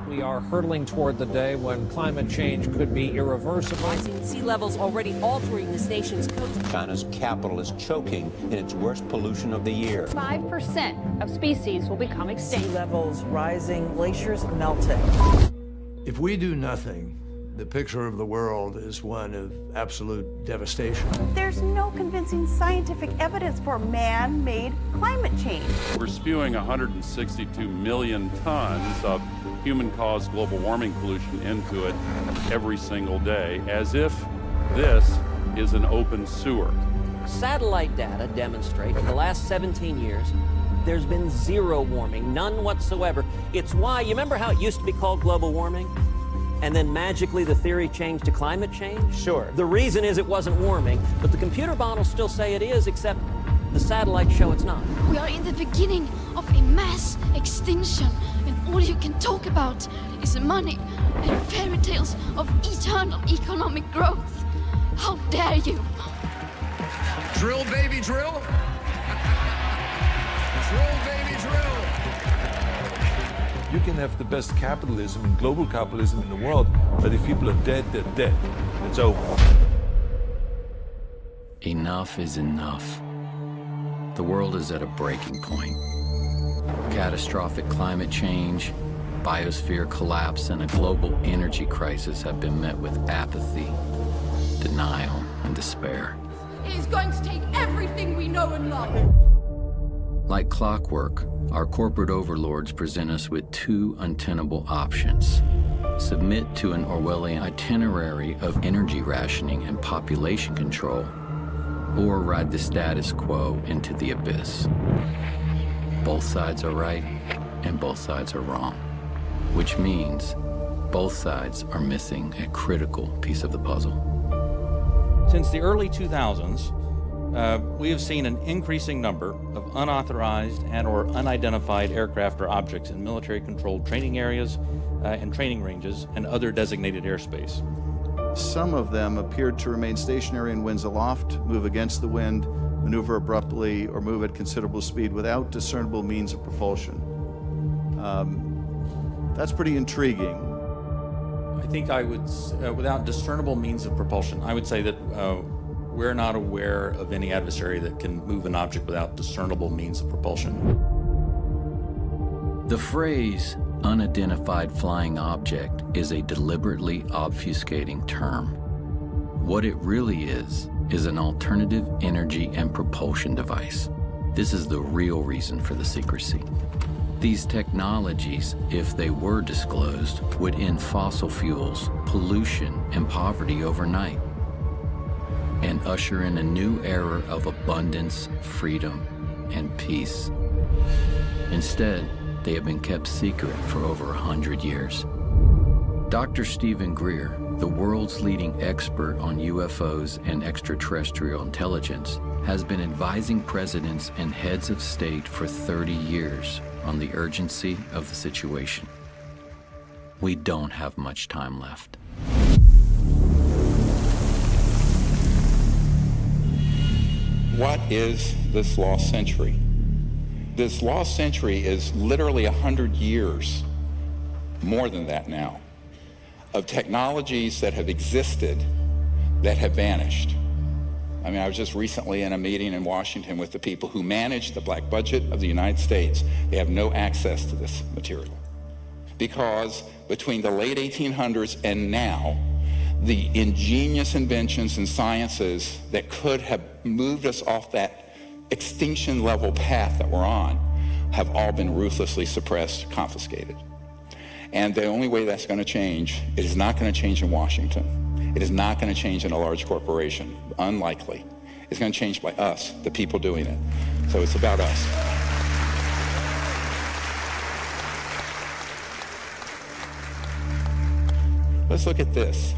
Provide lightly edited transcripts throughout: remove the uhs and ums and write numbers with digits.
We are hurtling toward the day when climate change could be irreversible. Rising sea levels already altering this nation's coast. China's capital is choking in its worst pollution of the year. 5% of species will become extinct. Sea levels rising, glaciers melting. If we do nothing, the picture of the world is one of absolute devastation. There's no convincing scientific evidence for man-made climate change. We're spewing 162 million tons of human-caused global warming pollution into it every single day, as if this is an open sewer. Satellite data demonstrate for the last 17 years, there's been zero warming, none whatsoever. It's why, you remember how it used to be called global warming? And then magically the theory changed to climate change? Sure. The reason is it wasn't warming, but the computer models still say it is, except the satellites show it's not. We are in the beginning of a mass extinction, and all you can talk about is money and fairy tales of eternal economic growth. How dare you? Drill, baby, drill. Drill, baby, drill. You can have the best capitalism and global capitalism in the world, but if people are dead, they're dead. It's over. Enough is enough. The world is at a breaking point. Catastrophic climate change, biosphere collapse, and a global energy crisis have been met with apathy, denial, and despair. It is going to take everything we know and love. Like clockwork, our corporate overlords present us with two untenable options. Submit to an Orwellian itinerary of energy rationing and population control, or ride the status quo into the abyss. Both sides are right, and both sides are wrong, which means both sides are missing a critical piece of the puzzle. Since the early 2000s, we have seen an increasing number of unauthorized and or unidentified aircraft or objects in military-controlled training areas and training ranges and other designated airspace. Some of them appeared to remain stationary in winds aloft, move against the wind, maneuver abruptly, or move at considerable speed without discernible means of propulsion. That's pretty intriguing. I think I would, without discernible means of propulsion, I would say that we're not aware of any adversary that can move an object without discernible means of propulsion. The phrase unidentified flying object is a deliberately obfuscating term. What it really is an alternative energy and propulsion device. This is the real reason for the secrecy. These technologies, if they were disclosed, would end fossil fuels, pollution, and poverty overnight, and usher in a new era of abundance, freedom, and peace. Instead, they have been kept secret for over 100 years. Dr. Stephen Greer, the world's leading expert on UFOs and extraterrestrial intelligence, has been advising presidents and heads of state for 30 years on the urgency of the situation. We don't have much time left. What is this lost century? This lost century is literally 100 years, more than that now, of technologies that have existed that have vanished. I mean, I was just recently in a meeting in Washington with the people who manage the black budget of the United States. They have no access to this material because between the late 1800s and now, the ingenious inventions and sciences that could have moved us off that extinction level path that we're on have all been ruthlessly suppressed, confiscated. And the only way that's going to change, it is not going to change in Washington. It is not going to change in a large corporation, unlikely. It's going to change by us, the people doing it. So it's about us. Let's look at this.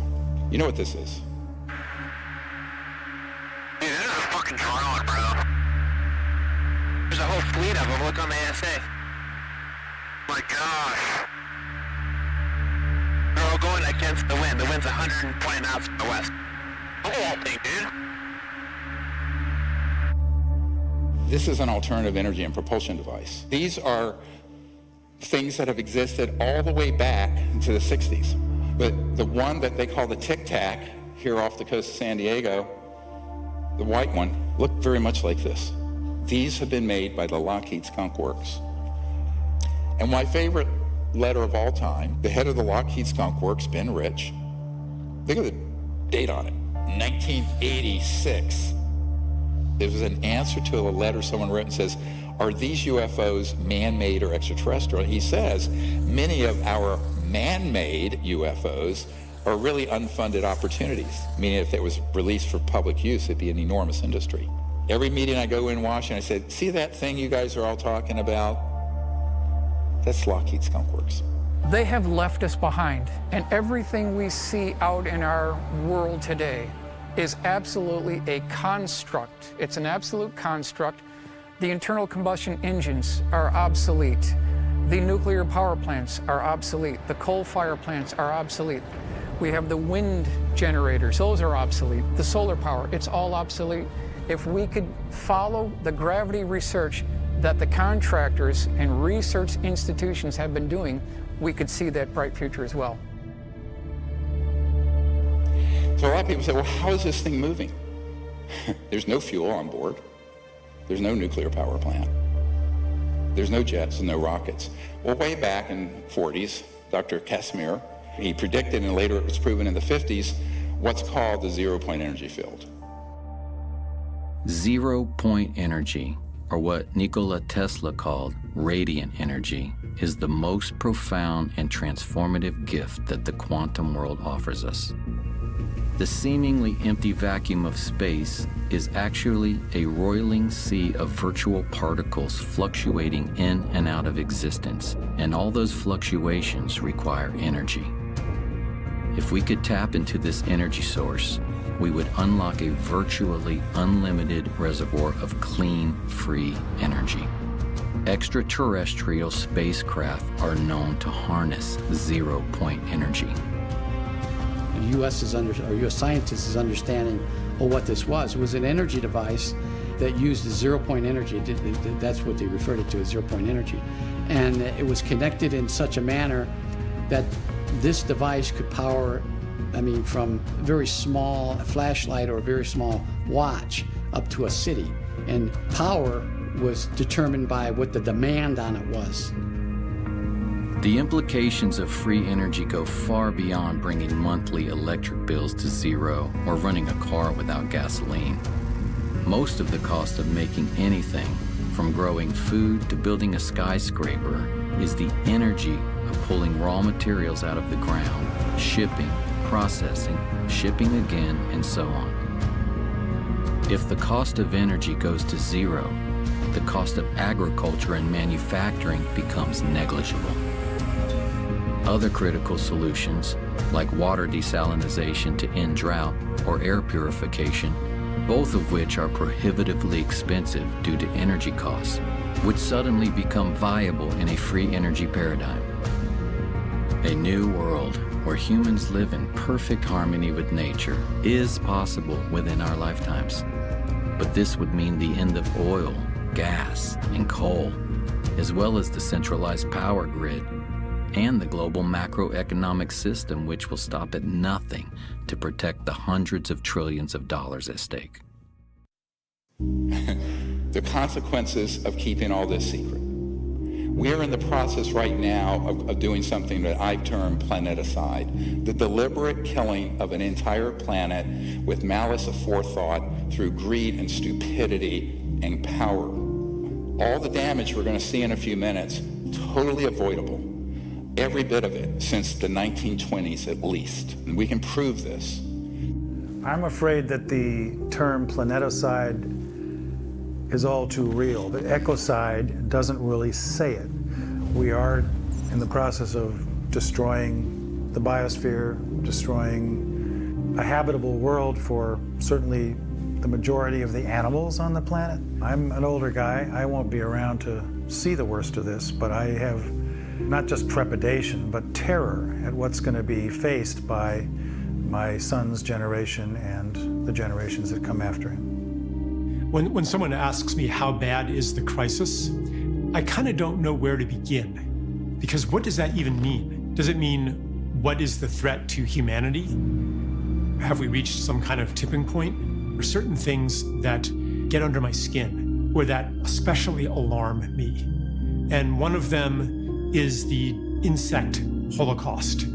You know what this is? Dude, this is a fucking drone, bro. There's a whole fleet of them. Look on the ASA. My gosh. They're all going against the wind. The wind's 120 knots from the west. Look at that thing, dude. This is an alternative energy and propulsion device. These are things that have existed all the way back to the 60s. But the one that they call the Tic Tac here off the coast of San Diego, the white one, looked very much like this. These have been made by the Lockheed Skunk Works. And my favorite letter of all time, the head of the Lockheed Skunk Works, Ben Rich, look at the date on it, 1986. It was an answer to a letter someone wrote and says, are these UFOs man-made or extraterrestrial? He says, many of our man-made UFOs are really unfunded opportunities, meaning if it was released for public use, it'd be an enormous industry. Every meeting I go in Washington, I said, see that thing you guys are all talking about? That's Lockheed Skunk Works. They have left us behind, and everything we see out in our world today is absolutely a construct. It's an absolute construct. The internal combustion engines are obsolete. The nuclear power plants are obsolete. The coal fire plants are obsolete. We have the wind generators, those are obsolete. The solar power, it's all obsolete. If we could follow the gravity research that the contractors and research institutions have been doing, we could see that bright future as well. So a lot of people say, well, how is this thing moving? There's no fuel on board. There's no nuclear power plant. There's no jets and no rockets. Well, way back in the 40s, Dr. Casimir, he predicted, and later it was proven in the 50s, what's called the zero-point energy field. Zero-point energy, or what Nikola Tesla called radiant energy, is the most profound and transformative gift that the quantum world offers us. The seemingly empty vacuum of space is actually a roiling sea of virtual particles fluctuating in and out of existence, and all those fluctuations require energy. If we could tap into this energy source, we would unlock a virtually unlimited reservoir of clean, free energy. Extraterrestrial spacecraft are known to harness zero-point energy. The U.S. scientists is understanding what this was. It was an energy device that used zero-point energy. That's what they referred it to as zero-point energy. And it was connected in such a manner that this device could power, from a very small flashlight or a very small watch up to a city. And power was determined by what the demand on it was. The implications of free energy go far beyond bringing monthly electric bills to zero or running a car without gasoline. Most of the cost of making anything, from growing food to building a skyscraper, is the energy of pulling raw materials out of the ground, shipping, processing, shipping again, and so on. If the cost of energy goes to zero, the cost of agriculture and manufacturing becomes negligible. Other critical solutions, like water desalination to end drought or air purification, both of which are prohibitively expensive due to energy costs, would suddenly become viable in a free energy paradigm. A new world where humans live in perfect harmony with nature is possible within our lifetimes. But this would mean the end of oil, gas, and coal, as well as the centralized power grid and the global macroeconomic system, which will stop at nothing to protect the hundreds of trillions of dollars at stake. The consequences of keeping all this secret. We're in the process right now of doing something that I've termed planeticide, the deliberate killing of an entire planet with malice aforethought through greed and stupidity and power. All the damage we're going to see in a few minutes, totally avoidable. Every bit of it since the 1920s at least. And we can prove this. I'm afraid that the term planeticide is all too real. The ecocide doesn't really say it. We are in the process of destroying the biosphere, destroying a habitable world for certainly the majority of the animals on the planet. I'm an older guy. I won't be around to see the worst of this, but I have not just trepidation, but terror at what's going to be faced by my son's generation and the generations that come after him. When someone asks me how bad is the crisis, I kind of don't know where to begin. Because what does that even mean? Does it mean what is the threat to humanity? Have we reached some kind of tipping point? There are certain things that get under my skin or that especially alarm me. And one of them is the insect holocaust,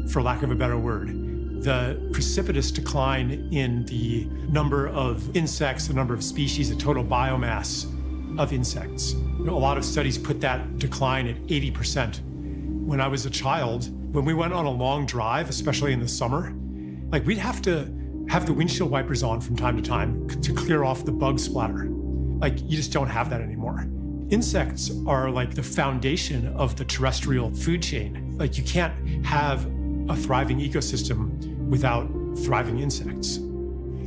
for lack of a better word. The precipitous decline in the number of insects, the number of species, the total biomass of insects. A lot of studies put that decline at 80%. When I was a child, when we went on a long drive, especially in the summer, like we'd have to have the windshield wipers on from time to time to clear off the bug splatter. Like you just don't have that anymore. Insects are like the foundation of the terrestrial food chain. Like you can't have a thriving ecosystem without thriving insects.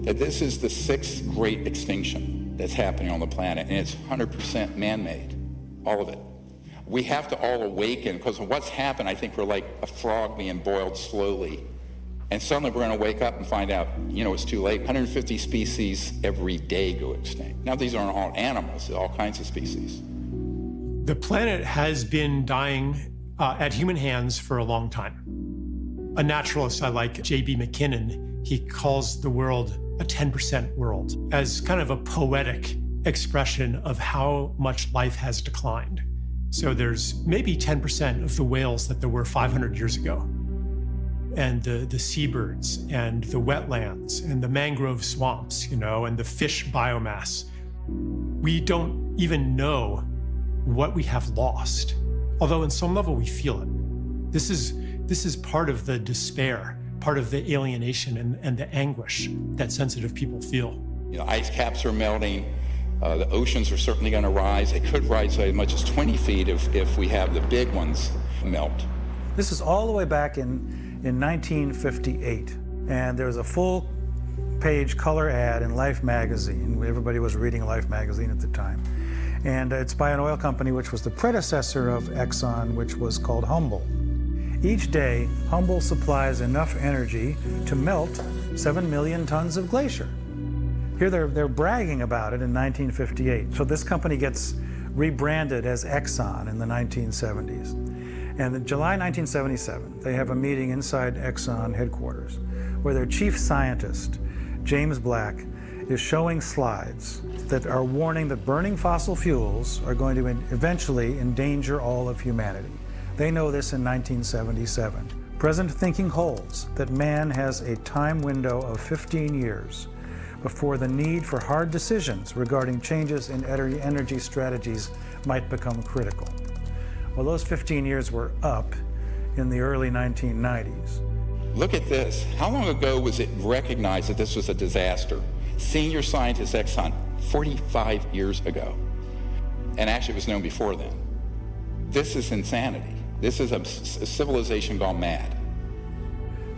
This is the 6th great extinction that's happening on the planet, and it's 100% man-made, all of it. We have to all awaken, because of what's happened, I think we're like a frog being boiled slowly. And suddenly we're going to wake up and find out, you know, it's too late. 150 species every day go extinct. Now, these aren't all animals, all kinds of species. The planet has been dying at human hands for a long time. A naturalist I like, J.B. McKinnon, he calls the world a 10% world as kind of a poetic expression of how much life has declined. So there's maybe 10% of the whales that there were 500 years ago. And the seabirds and the wetlands and the mangrove swamps, you know, and the fish biomass. We don't even know what we have lost, although in some level we feel it. This is part of the despair, part of the alienation and the anguish that sensitive people feel. You know, ice caps are melting. The oceans are certainly going to rise. They could rise as much as 20 feet if we have the big ones melt. This is all the way back in 1958, and there's a full-page color ad in Life magazine. Everybody was reading Life magazine at the time. And it's by an oil company which was the predecessor of Exxon, which was called Humble. Each day, Humble supplies enough energy to melt 7 million tons of glacier. Here they're bragging about it in 1958. So this company gets rebranded as Exxon in the 1970s. And in July 1977, they have a meeting inside Exxon headquarters where their chief scientist, James Black, is showing slides that are warning that burning fossil fuels are going to eventually endanger all of humanity. They know this in 1977. Present thinking holds that man has a time window of 15 years before the need for hard decisions regarding changes in energy strategies might become critical. Well, those 15 years were up in the early 1990s. Look at this. How long ago was it recognized that this was a disaster? Senior scientist Exxon, 45 years ago. And actually it was known before then. This is insanity. This is a civilization gone mad.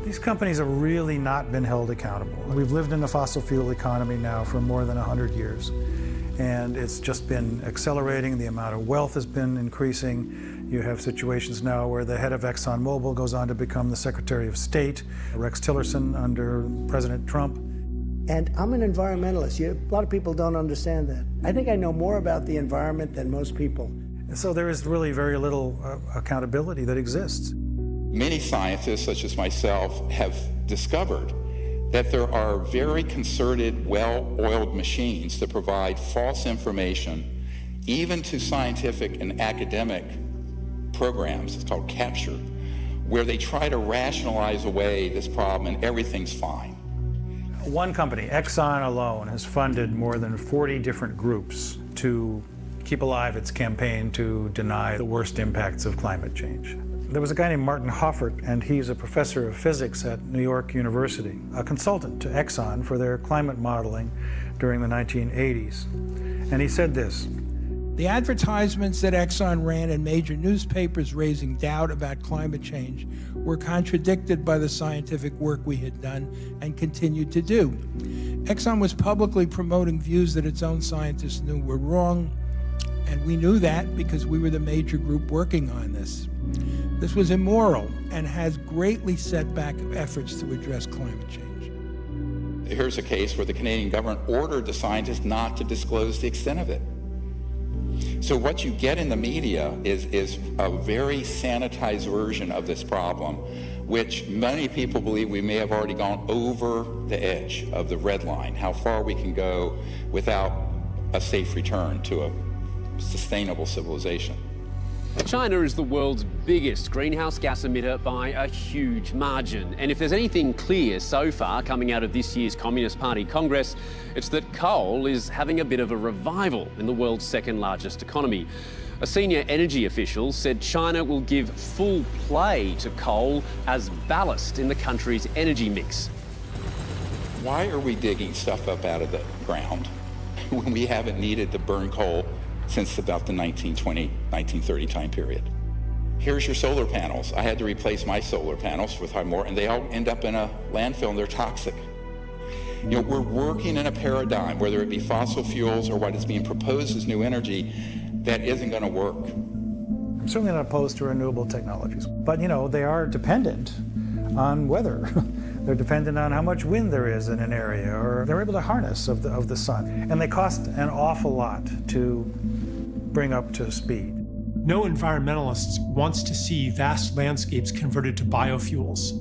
These companies have really not been held accountable. We've lived in a fossil fuel economy now for more than 100 years. And it's just been accelerating. The amount of wealth has been increasing. You have situations now where the head of ExxonMobil goes on to become the Secretary of State, Rex Tillerson under President Trump. And I'm an environmentalist. A lot of people don't understand that. I think I know more about the environment than most people. So there is really very little accountability that exists. Many scientists, such as myself, have discovered that there are very concerted, well-oiled machines that provide false information, even to scientific and academic programs. It's called capture, where they try to rationalize away this problem and everything's fine. One company, Exxon alone, has funded more than 40 different groups to keep alive its campaign to deny the worst impacts of climate change. There was a guy named Martin Hoffert, and he's a professor of physics at New York University, a consultant to Exxon for their climate modeling during the 1980s. And he said this: the advertisements that Exxon ran in major newspapers raising doubt about climate change were contradicted by the scientific work we had done and continued to do. Exxon was publicly promoting views that its own scientists knew were wrong, and we knew that because we were the major group working on this. This was immoral and has greatly set back efforts to address climate change. Here's a case where the Canadian government ordered the scientists not to disclose the extent of it. So what you get in the media is a very sanitized version of this problem, which many people believe we may have already gone over the edge of the red line, how far we can go without a safe return to a sustainable civilization. China is the world's biggest greenhouse gas emitter by a huge margin. And if there's anything clear so far coming out of this year's Communist Party Congress, it's that coal is having a bit of a revival in the world's second largest economy. A senior energy official said China will give full play to coal as ballast in the country's energy mix. Why are we digging stuff up out of the ground when we haven't needed to burn coal since about the 1920, 1930 time period? Here's your solar panels. I had to replace my solar panels with more, and they all end up in a landfill and they're toxic. You know, we're working in a paradigm, whether it be fossil fuels or what is being proposed as new energy, that isn't going to work. I'm certainly not opposed to renewable technologies, but you know, they are dependent on weather. They're dependent on how much wind there is in an area, or they're able to harness of the sun. And they cost an awful lot to bring up to speed. No environmentalist wants to see vast landscapes converted to biofuels,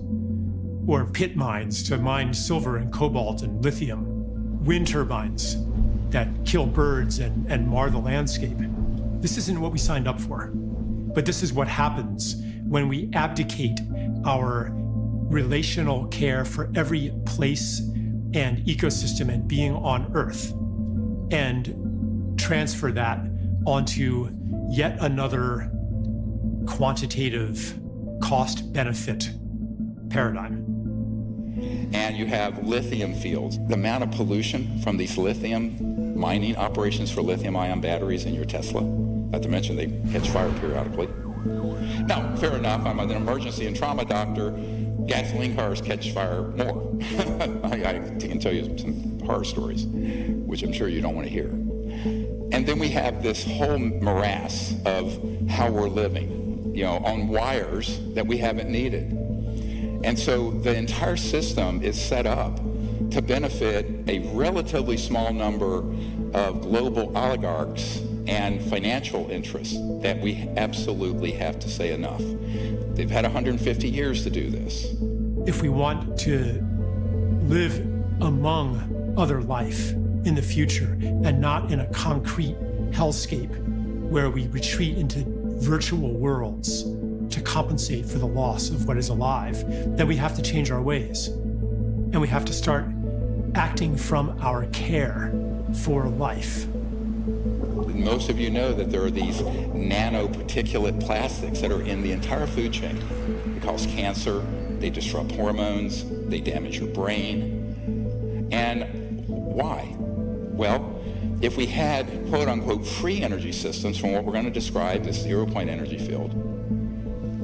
or pit mines to mine silver and cobalt and lithium, wind turbines that kill birds and mar the landscape. This isn't what we signed up for, but this is what happens when we abdicate our relational care for every place and ecosystem and being on Earth and transfer that onto yet another quantitative cost-benefit paradigm. And you have lithium fields. The amount of pollution from these lithium mining operations for lithium-ion batteries in your Tesla, not to mention they catch fire periodically. Now, fair enough, I'm an emergency and trauma doctor. Gasoline cars catch fire more. I can tell you some horror stories, which I'm sure you don't want to hear. And then we have this whole morass of how we're living, you know, on wires that we haven't needed. And so the entire system is set up to benefit a relatively small number of global oligarchs and financial interests that we absolutely have to say enough. They've had 150 years to do this. If we want to live among other life in the future and not in a concrete hellscape where we retreat into virtual worlds to compensate for the loss of what is alive, then we have to change our ways. And we have to start acting from our care for life. Most of you know that there are these nanoparticulate plastics that are in the entire food chain. They cause cancer, they disrupt hormones, they damage your brain. And why? Well, if we had quote-unquote free energy systems from what we're going to describe as zero-point energy field,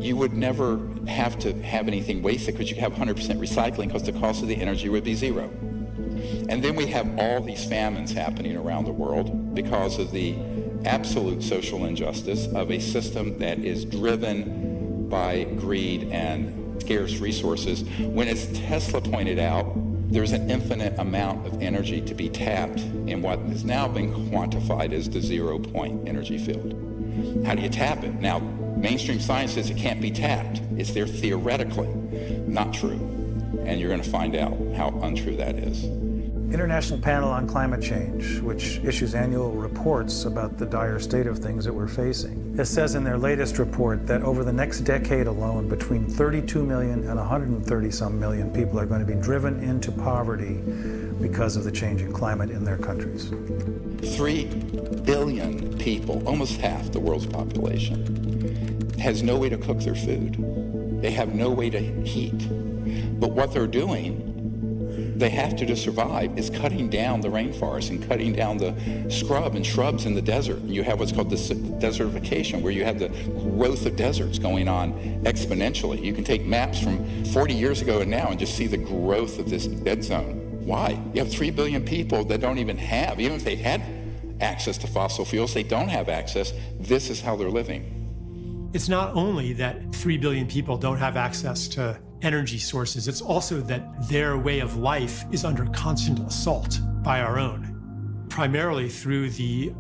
you would never have to have anything wasted because you have 100% recycling because the cost of the energy would be zero. And then we have all these famines happening around the world because of the absolute social injustice of a system that is driven by greed and scarce resources. When, as Tesla pointed out, there's an infinite amount of energy to be tapped in what has now been quantified as the zero-point energy field. How do you tap it? Now, mainstream science says it can't be tapped. It's there theoretically. Not true. And you're going to find out how untrue that is. International Panel on Climate Change, which issues annual reports about the dire state of things that we're facing. It says in their latest report that over the next decade alone, between 32 million and 130-some million people are going to be driven into poverty because of the changing climate in their countries. 3 billion people, almost half the world's population, has no way to cook their food. They have no way to heat. But what they're doing, they have to survive, is cutting down the rainforest and cutting down the scrub and shrubs in the desert. And you have what's called the desertification, where you have the growth of deserts going on exponentially. You can take maps from 40 years ago and now and just see the growth of this dead zone. Why? You have 3 billion people that don't even have, even if they had access to fossil fuels, they don't have access. This is how they're living. It's not only that 3 billion people don't have access to energy sources. It's also that their way of life is under constant assault by our own, primarily through the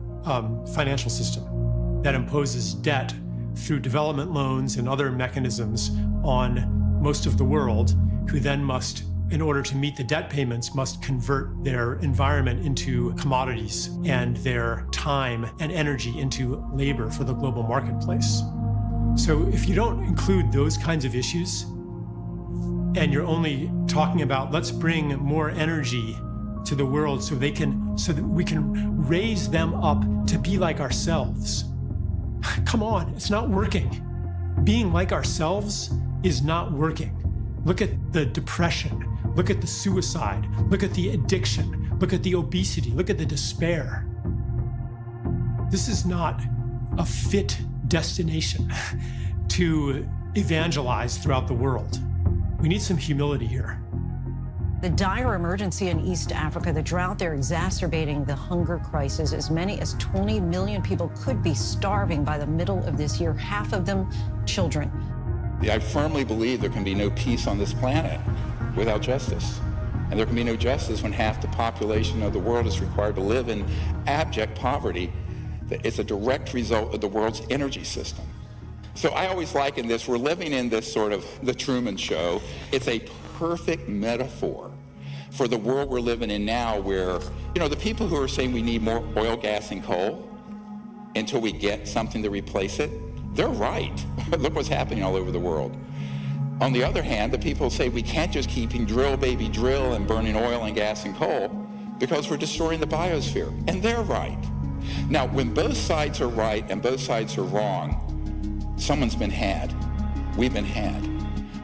financial system that imposes debt through development loans and other mechanisms on most of the world, who then must, in order to meet the debt payments, must convert their environment into commodities and their time and energy into labor for the global marketplace. So if you don't include those kinds of issues, and you're only talking about let's bring more energy to the world so that we can raise them up to be like ourselves. Come on, it's not working. Being like ourselves is not working. Look at the depression, look at the suicide, look at the addiction, look at the obesity, look at the despair. This is not a fit destination to evangelize throughout the world. We need some humility here. The dire emergency in East Africa, the drought there exacerbating the hunger crisis. As many as 20 million people could be starving by the middle of this year, half of them children. I firmly believe there can be no peace on this planet without justice. And there can be no justice when half the population of the world is required to live in abject poverty. It's a direct result of the world's energy system. So I always liken this, we're living in this sort of the Truman Show. It's a perfect metaphor for the world we're living in now, where, you know, the people who are saying we need more oil, gas, and coal until we get something to replace it, they're right. Look what's happening all over the world. On the other hand, the people say we can't just keep drill, baby, drill, and burning oil and gas and coal because we're destroying the biosphere. And they're right. Now, when both sides are right and both sides are wrong, someone's been had. We've been had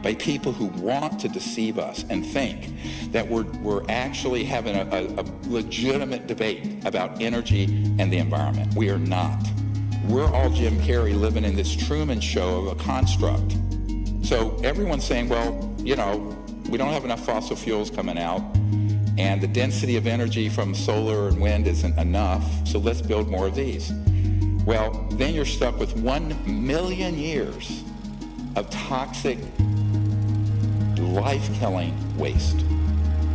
by people who want to deceive us and think that we're actually having a legitimate debate about energy and the environment. We are not. We're all Jim Carrey living in this Truman Show of a construct. So everyone's saying, well, you know, we don't have enough fossil fuels coming out, and the density of energy from solar and wind isn't enough, so let's build more of these. Well, then you're stuck with 1 million years of toxic, life-killing waste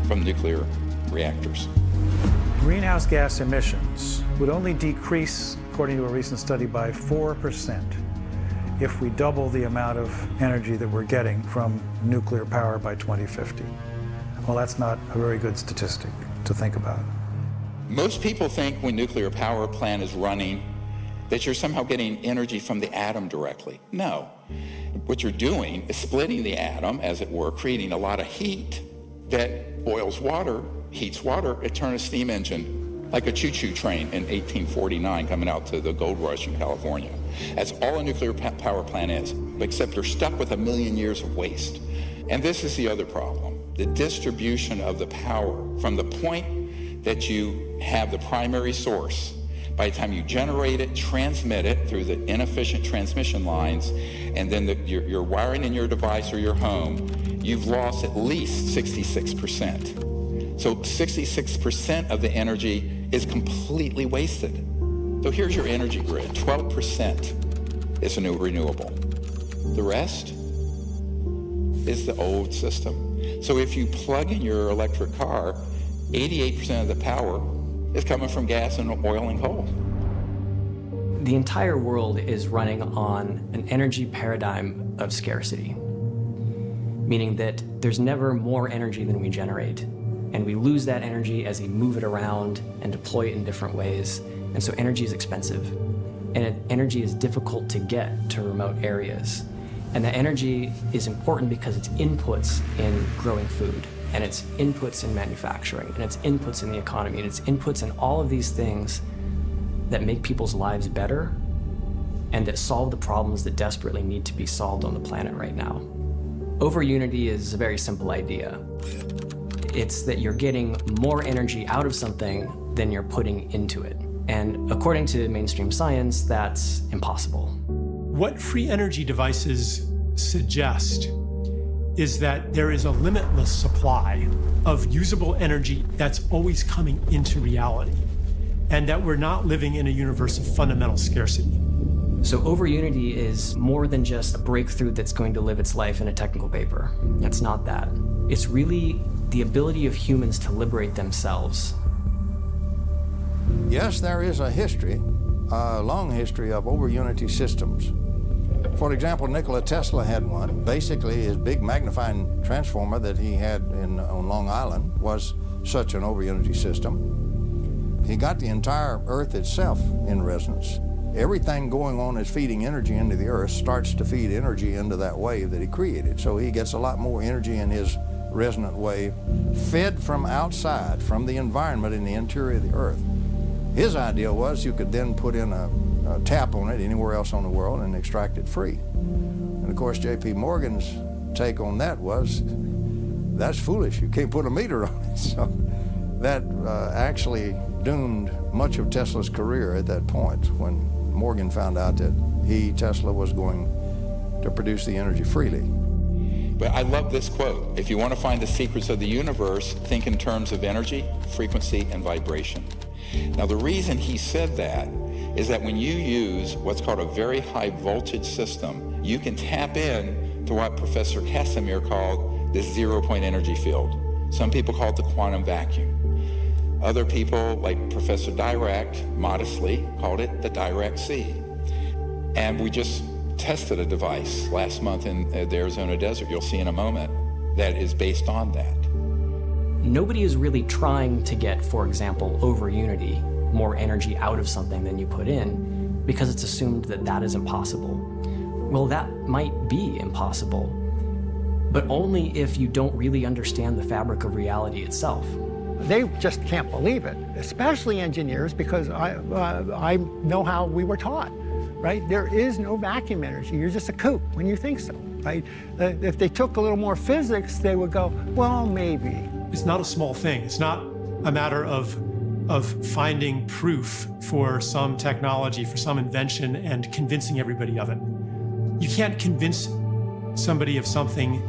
from nuclear reactors. Greenhouse gas emissions would only decrease, according to a recent study, by 4% if we double the amount of energy that we're getting from nuclear power by 2050. Well, that's not a very good statistic to think about. Most people think when nuclear power plant is running that you're somehow getting energy from the atom directly. No. What you're doing is splitting the atom, as it were, creating a lot of heat that boils water, heats water. It turns a steam engine like a choo-choo train in 1849 coming out to the gold rush in California. That's all a nuclear power plant is, except you're stuck with 1 million years of waste. And this is the other problem. The distribution of the power from the point that you have the primary source, by the time you generate it, transmit it through the inefficient transmission lines, and then you're wiring in your device or your home, you've lost at least 66%. So 66% of the energy is completely wasted. So here's your energy grid. 12% is a new renewable. The rest is the old system. So if you plug in your electric car, 88% of the power is coming from gas and oil and coal. The entire world is running on an energy paradigm of scarcity, meaning that there's never more energy than we generate, and we lose that energy as we move it around and deploy it in different ways. And so energy is expensive, and energy is difficult to get to remote areas. And that energy is important because it's inputs in growing food, and it's inputs in manufacturing, and it's inputs in the economy, and it's inputs in all of these things that make people's lives better and that solve the problems that desperately need to be solved on the planet right now. Over unity is a very simple idea. It's that you're getting more energy out of something than you're putting into it. And according to mainstream science, that's impossible. What free energy devices suggest is that there is a limitless supply of usable energy that's always coming into reality, and that we're not living in a universe of fundamental scarcity. So over-unity is more than just a breakthrough that's going to live its life in a technical paper. It's not that. It's really the ability of humans to liberate themselves. Yes, there is a history, a long history of over-unity systems. For example, Nikola Tesla had one. Basically, his big magnifying transformer that he had on Long Island was such an over-unity system. He got the entire Earth itself in resonance. Everything going on is feeding energy into the Earth starts to feed energy into that wave that he created. So he gets a lot more energy in his resonant wave fed from outside, from the environment in the interior of the Earth. His idea was you could then put in a tap on it anywhere else on the world and extract it free. And of course, J.P. Morgan's take on that was, that's foolish. You can't put a meter on it. So that actually doomed much of Tesla's career at that point when Morgan found out that Tesla, was going to produce the energy freely. But I love this quote. If you want to find the secrets of the universe, think in terms of energy, frequency, and vibration. Now, the reason he said that is that when you use what's called a very high voltage system, you can tap in to what Professor Casimir called the zero-point energy field. Some people call it the quantum vacuum. Other people, like Professor Dirac, modestly called it the Dirac Sea. And we just tested a device last month in the Arizona desert, you'll see in a moment, that is based on that. Nobody is really trying to get, for example, over unity, more energy out of something than you put in, because it's assumed that that is impossible. Well, that might be impossible, but only if you don't really understand the fabric of reality itself. They just can't believe it, especially engineers, because I know how we were taught, right? There is no vacuum energy. You're just a kook when you think so, right? If they took a little more physics, they would go, well, maybe. It's not a small thing. It's not a matter of finding proof for some technology, for some invention, and convincing everybody of it. You can't convince somebody of something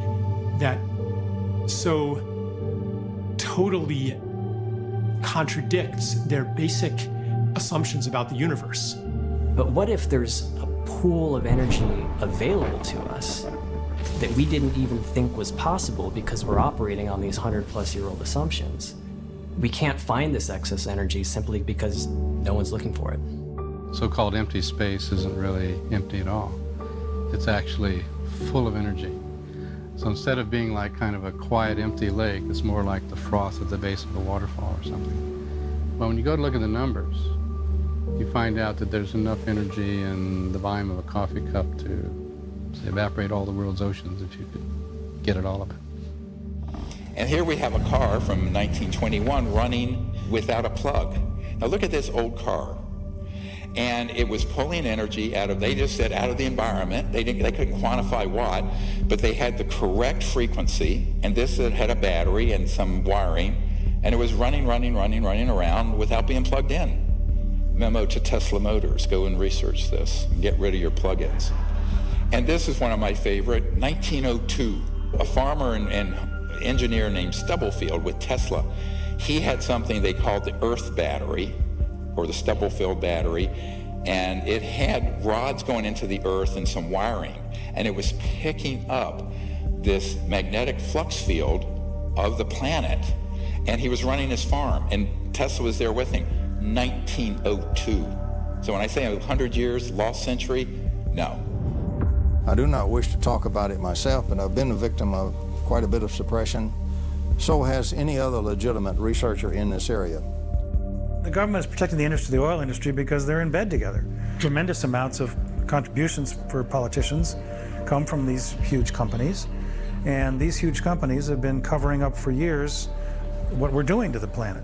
that so totally contradicts their basic assumptions about the universe. But what if there's a pool of energy available to us that we didn't even think was possible because we're operating on these 100-plus-year-old assumptions? We can't find this excess energy simply because no one's looking for it. So-called empty space isn't really empty at all. It's actually full of energy. So instead of being like kind of a quiet, empty lake, it's more like the froth at the base of a waterfall or something. But when you go to look at the numbers, you find out that there's enough energy in the volume of a coffee cup to, say, evaporate all the world's oceans if you could get at all of it. And here we have a car from 1921 running without a plug. Now look at this old car. And it was pulling energy out of, they just said, out of the environment. They couldn't quantify what, but they had the correct frequency, and this had a battery and some wiring, and it was running around without being plugged in. Memo to Tesla Motors, go and research this and get rid of your plug-ins. And this is one of my favorite, 1902. A farmer and engineer named Stubblefield with Tesla, he had something they called the Earth battery, or the Stubblefield battery, and it had rods going into the Earth and some wiring, and it was picking up this magnetic flux field of the planet, and he was running his farm, and Tesla was there with him. 1902. So when I say 100 years, lost century, no. I do not wish to talk about it myself, but I've been a victim of quite a bit of suppression. So has any other legitimate researcher in this area. The government is protecting the industry, the oil industry, because they're in bed together. Tremendous amounts of contributions for politicians come from these huge companies, and these huge companies have been covering up for years what we're doing to the planet.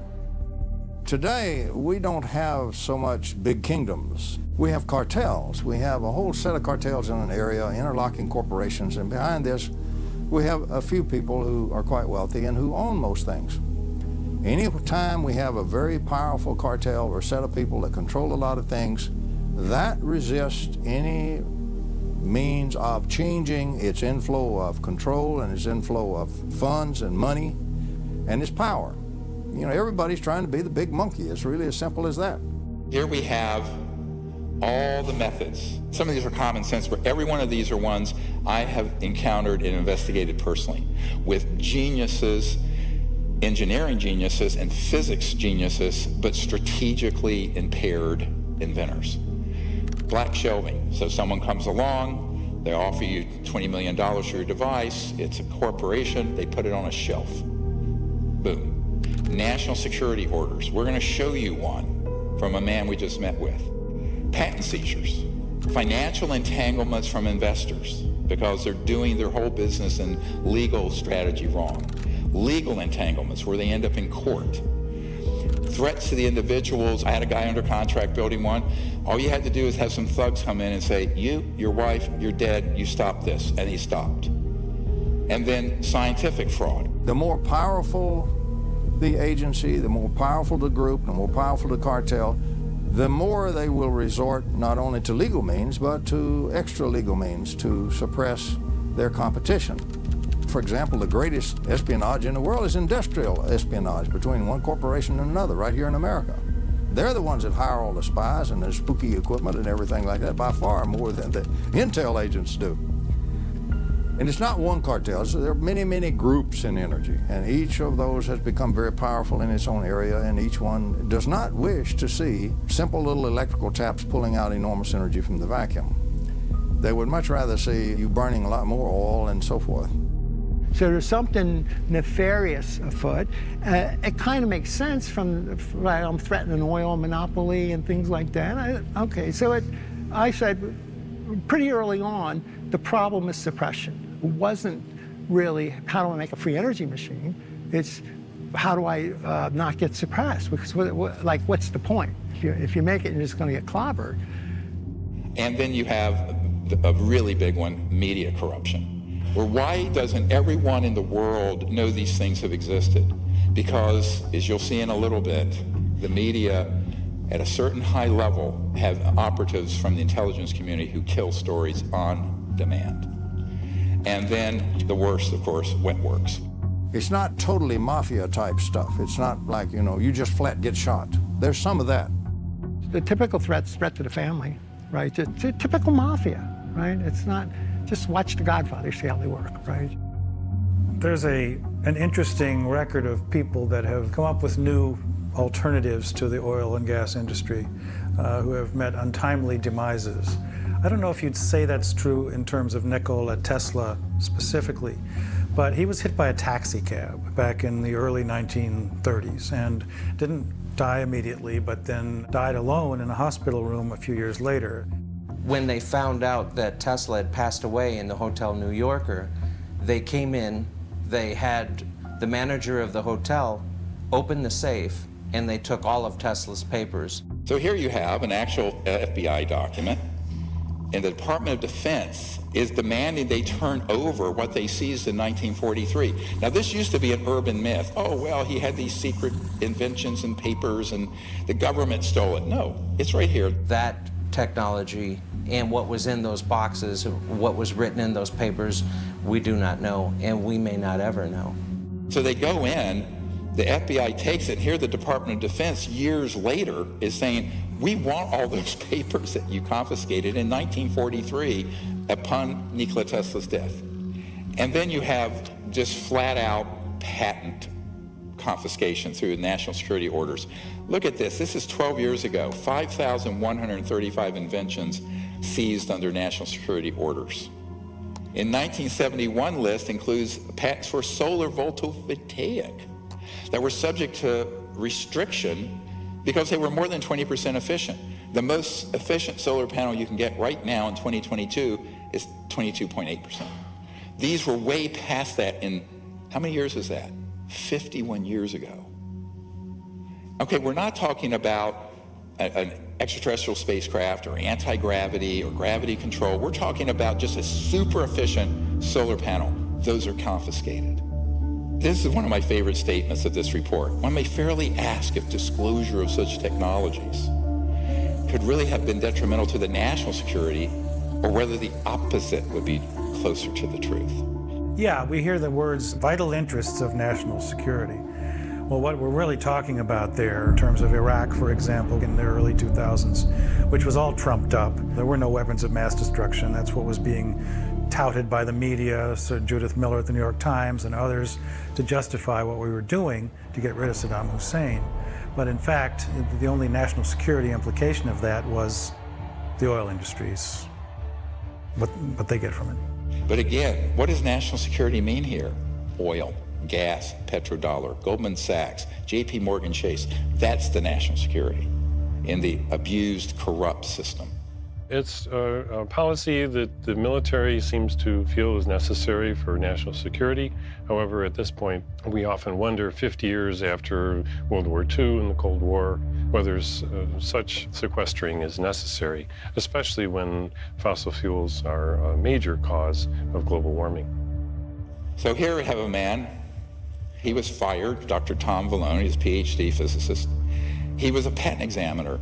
Today, we don't have so much big kingdoms. We have cartels. We have a whole set of cartels in an area, interlocking corporations, and behind this, we have a few people who are quite wealthy and who own most things. Any time we have a very powerful cartel or set of people that control a lot of things, that resists any means of changing its inflow of control and its inflow of funds and money and its power. You know, everybody's trying to be the big monkey. It's really as simple as that. Here we have all the methods. Some of these are common sense, but every one of these are ones I have encountered and investigated personally with geniuses, engineering geniuses and physics geniuses, but strategically impaired inventors. Black shelving. So someone comes along, they offer you $20 million for your device, it's a corporation, they put it on a shelf. Boom. National security orders. We're going to show you one from a man we just met with. Patent seizures. Financial entanglements from investors because they're doing their whole business and legal strategy wrong. Legal entanglements where they end up in court. Threats to the individuals. I had a guy under contract building one. All you had to do is have some thugs come in and say, you, your wife, you're dead, you stop this. And he stopped. And then scientific fraud. The more powerful the agency, the more powerful the group, the more powerful the cartel, the more they will resort not only to legal means, but to extra legal means to suppress their competition. For example, the greatest espionage in the world is industrial espionage between one corporation and another right here in America. They're the ones that hire all the spies and the spooky equipment and everything like that by far more than the intel agents do. And it's not one cartel, so there are many, many groups in energy, and each of those has become very powerful in its own area, and each one does not wish to see simple little electrical taps pulling out enormous energy from the vacuum. They would much rather see you burning a lot more oil and so forth. So there's something nefarious afoot. It kind of makes sense from, right, I'm threatening oil monopoly and things like that. I said pretty early on, the problem is suppression. It wasn't really, how do I make a free energy machine? It's, how do I not get suppressed? Because what's the point? If you make it, you're just going to get clobbered. And then you have a really big one, media corruption. Well, why doesn't everyone in the world know these things have existed? Because, as you'll see in a little bit, the media at a certain high level have operatives from the intelligence community who kill stories on demand. And then the worst, of course, wet works. It's not totally mafia type stuff. It's not like, you know, you just flat get shot. There's some of that. The typical threat's threat to the family, right? It's a typical mafia, right? It's not, just watch The Godfather, see how they work, right? There's an interesting record of people that have come up with new alternatives to the oil and gas industry who have met untimely demises. I don't know if you'd say that's true in terms of Nikola Tesla specifically, but he was hit by a taxi cab back in the early 1930s and didn't die immediately, but then died alone in a hospital room a few years later. When they found out that Tesla had passed away in the Hotel New Yorker, they came in, they had the manager of the hotel open the safe, and they took all of Tesla's papers. So here you have an actual FBI document, and the Department of Defense is demanding they turn over what they seized in 1943. Now, this used to be an urban myth. Oh, well, he had these secret inventions and papers, and the government stole it. No, it's right here. That technology and what was in those boxes, what was written in those papers, we do not know, and we may not ever know. So they go in, the FBI takes it. Here the Department of Defense years later is saying, we want all those papers that you confiscated in 1943 upon Nikola Tesla's death. And then you have just flat out patent confiscation through national security orders. Look at this. This is 12 years ago. 5,135 inventions seized under national security orders. In 1971 list includes patents for solar photovoltaic that were subject to restriction because they were more than 20% efficient. The most efficient solar panel you can get right now in 2022 is 22.8%. These were way past that in, how many years is that? 51 years ago. Okay, we're not talking about an extraterrestrial spacecraft or anti-gravity or gravity control. We're talking about just a super efficient solar panel. Those are confiscated. This is one of my favorite statements of this report. One may fairly ask if disclosure of such technologies could really have been detrimental to the national security or whether the opposite would be closer to the truth. Yeah, we hear the words vital interests of national security. Well, what we're really talking about there, in terms of Iraq, for example, in the early 2000s, which was all trumped up. There were no weapons of mass destruction. That's what was being touted by the media, Sir Judith Miller at the New York Times and others, to justify what we were doing to get rid of Saddam Hussein. But in fact, the only national security implication of that was the oil industries, what they get from it. But again, what does national security mean here? Oil, gas, petrodollar, Goldman Sachs, JP Morgan Chase. That's the national security in the abused, corrupt system. It's a policy that the military seems to feel is necessary for national security. However, at this point, we often wonder, 50 years after World War II and the Cold War, whether such sequestering is necessary, especially when fossil fuels are a major cause of global warming. So here we have a man. He was fired, Dr. Tom Vallone, he's a PhD physicist. He was a patent examiner,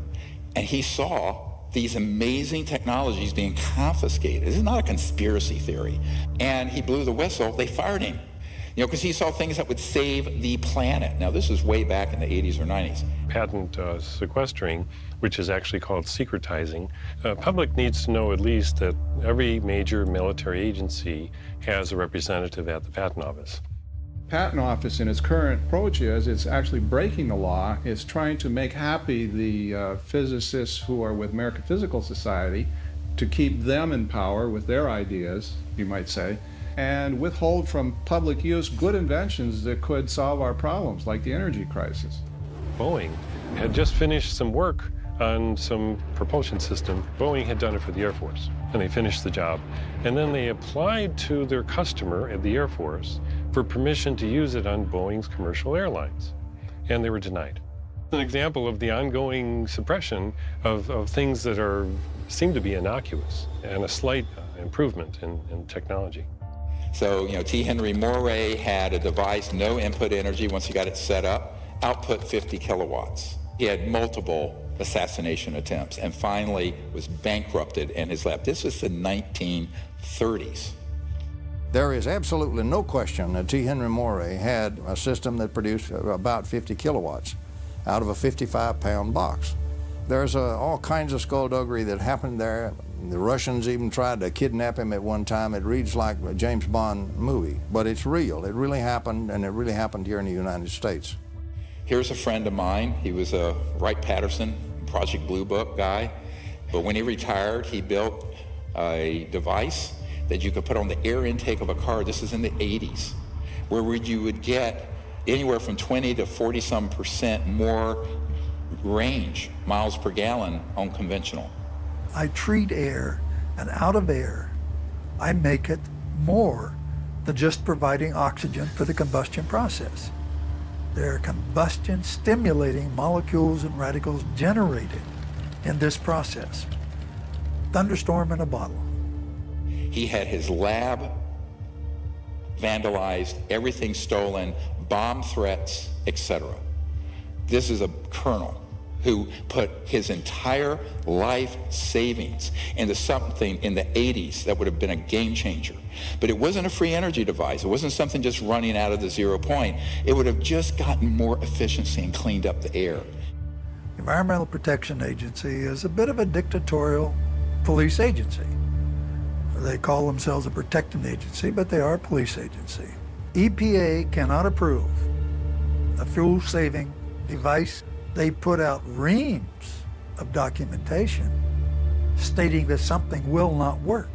and he saw these amazing technologies being confiscated. This is not a conspiracy theory. And he blew the whistle, they fired him. You know, because he saw things that would save the planet. Now, this is way back in the 80s or 90s. Patent sequestering, which is actually called secretizing, public needs to know at least that every major military agency has a representative at the Patent Office. Patent Office in its current approach is it's actually breaking the law. It's trying to make happy the physicists who are with American Physical Society to keep them in power with their ideas, you might say, and withhold from public use good inventions that could solve our problems, like the energy crisis. Boeing had just finished some work on some propulsion system. Boeing had done it for the Air Force, and they finished the job. And then they applied to their customer at the Air Force for permission to use it on Boeing's commercial airlines, and they were denied. An example of the ongoing suppression of things that seem to be innocuous and a slight improvement in technology. So, you know, T. Henry Moray had a device, no input energy once he got it set up, output 50 kilowatts. He had multiple assassination attempts and finally was bankrupted in his lab. This was the 1930s. There is absolutely no question that T. Henry Moray had a system that produced about 50 kilowatts out of a 55-pound box. There's all kinds of skullduggery that happened there. The Russians even tried to kidnap him at one time. It reads like a James Bond movie, but it's real. It really happened, and it really happened here in the United States. Here's a friend of mine. He was a Wright-Patterson Project Blue Book guy, but when he retired, he built a device that you could put on the air intake of a car. This is in the 80s, where you would get anywhere from 20 to 40-some% more range, miles per gallon, on conventional. I treat air, and out of air, I make it more than just providing oxygen for the combustion process. There are combustion-stimulating molecules and radicals generated in this process. Thunderstorm in a bottle. He had his lab vandalized, everything stolen, bomb threats, etc. This is a colonel who put his entire life savings into something in the 80s that would have been a game changer. But it wasn't a free energy device. It wasn't something just running out of the 0 point. It would have just gotten more efficiency and cleaned up the air. The Environmental Protection Agency is a bit of a dictatorial police agency. They call themselves a protecting agency, but they are a police agency. EPA cannot approve a fuel-saving device. They put out reams of documentation stating that something will not work.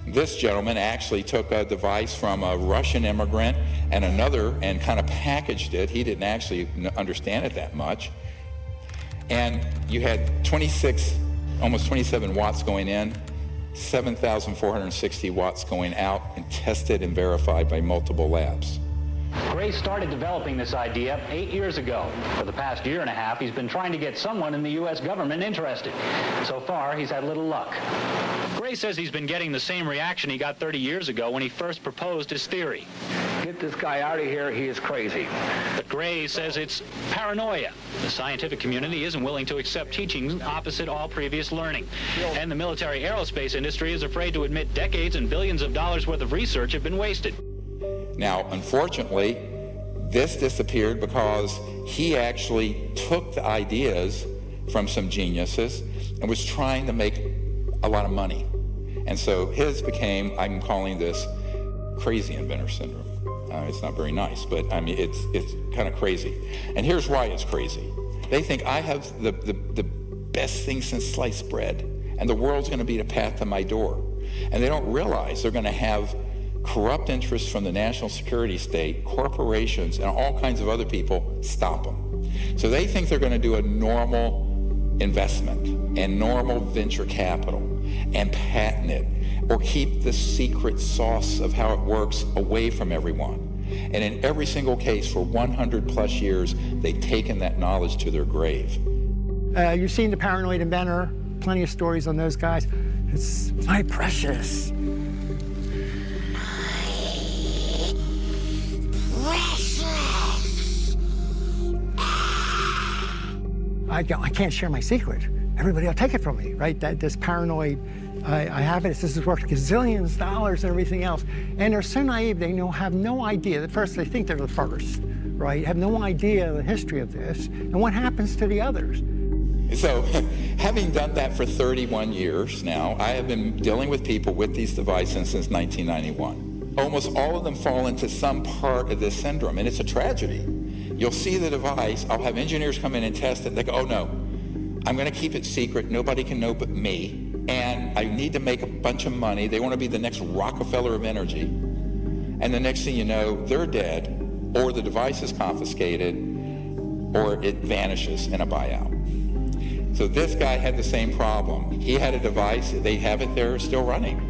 This gentleman actually took a device from a Russian immigrant and another and kind of packaged it. He didn't actually understand it that much. And you had 26, almost 27 watts going in, 7,460 watts going out, and tested and verified by multiple labs. Gray started developing this idea 8 years ago. For the past year and a half, he's been trying to get someone in the U.S. government interested. So far, he's had little luck. Gray says he's been getting the same reaction he got 30 years ago when he first proposed his theory. Get this guy out of here, he is crazy. But Gray says it's paranoia. The scientific community isn't willing to accept teachings opposite all previous learning. And the military aerospace industry is afraid to admit decades and billions of dollars worth of research have been wasted. Now, unfortunately, This disappeared because he actually took the ideas from some geniuses and was trying to make a lot of money. And so his became, I'm calling this crazy inventor syndrome. It's not very nice, but I mean, it's kind of crazy. And here's why it's crazy. They think I have the best thing since sliced bread, and the world's going to be the path to my door. And they don't realize they're going to have corrupt interests from the national security state, corporations, and all kinds of other people stop them. So they think they're going to do a normal investment and normal venture capital and patent it, or keep the secret sauce of how it works away from everyone. And in every single case for 100 plus years, they've taken that knowledge to their grave. You've seen The Paranoid Inventor, plenty of stories on those guys. It's my precious. Precious. I can't share my secret. Everybody will take it from me, right? This paranoid, I have it, this is worth gazillions of dollars and everything else. And they're so naive, they have no idea. At first, they think they're the first, right? Have no idea the history of this and what happens to the others. So, having done that for 31 years now, I have been dealing with people with these devices since 1991. Almost all of them fall into some part of this syndrome, and it's a tragedy. You'll see the device, I'll have engineers come in and test it, they go, oh no, I'm going to keep it secret, nobody can know but me, and I need to make a bunch of money. They want to be the next Rockefeller of energy, and the next thing you know, they're dead, or the device is confiscated, or it vanishes in a buyout. So this guy had the same problem. He had a device, they have it there still running,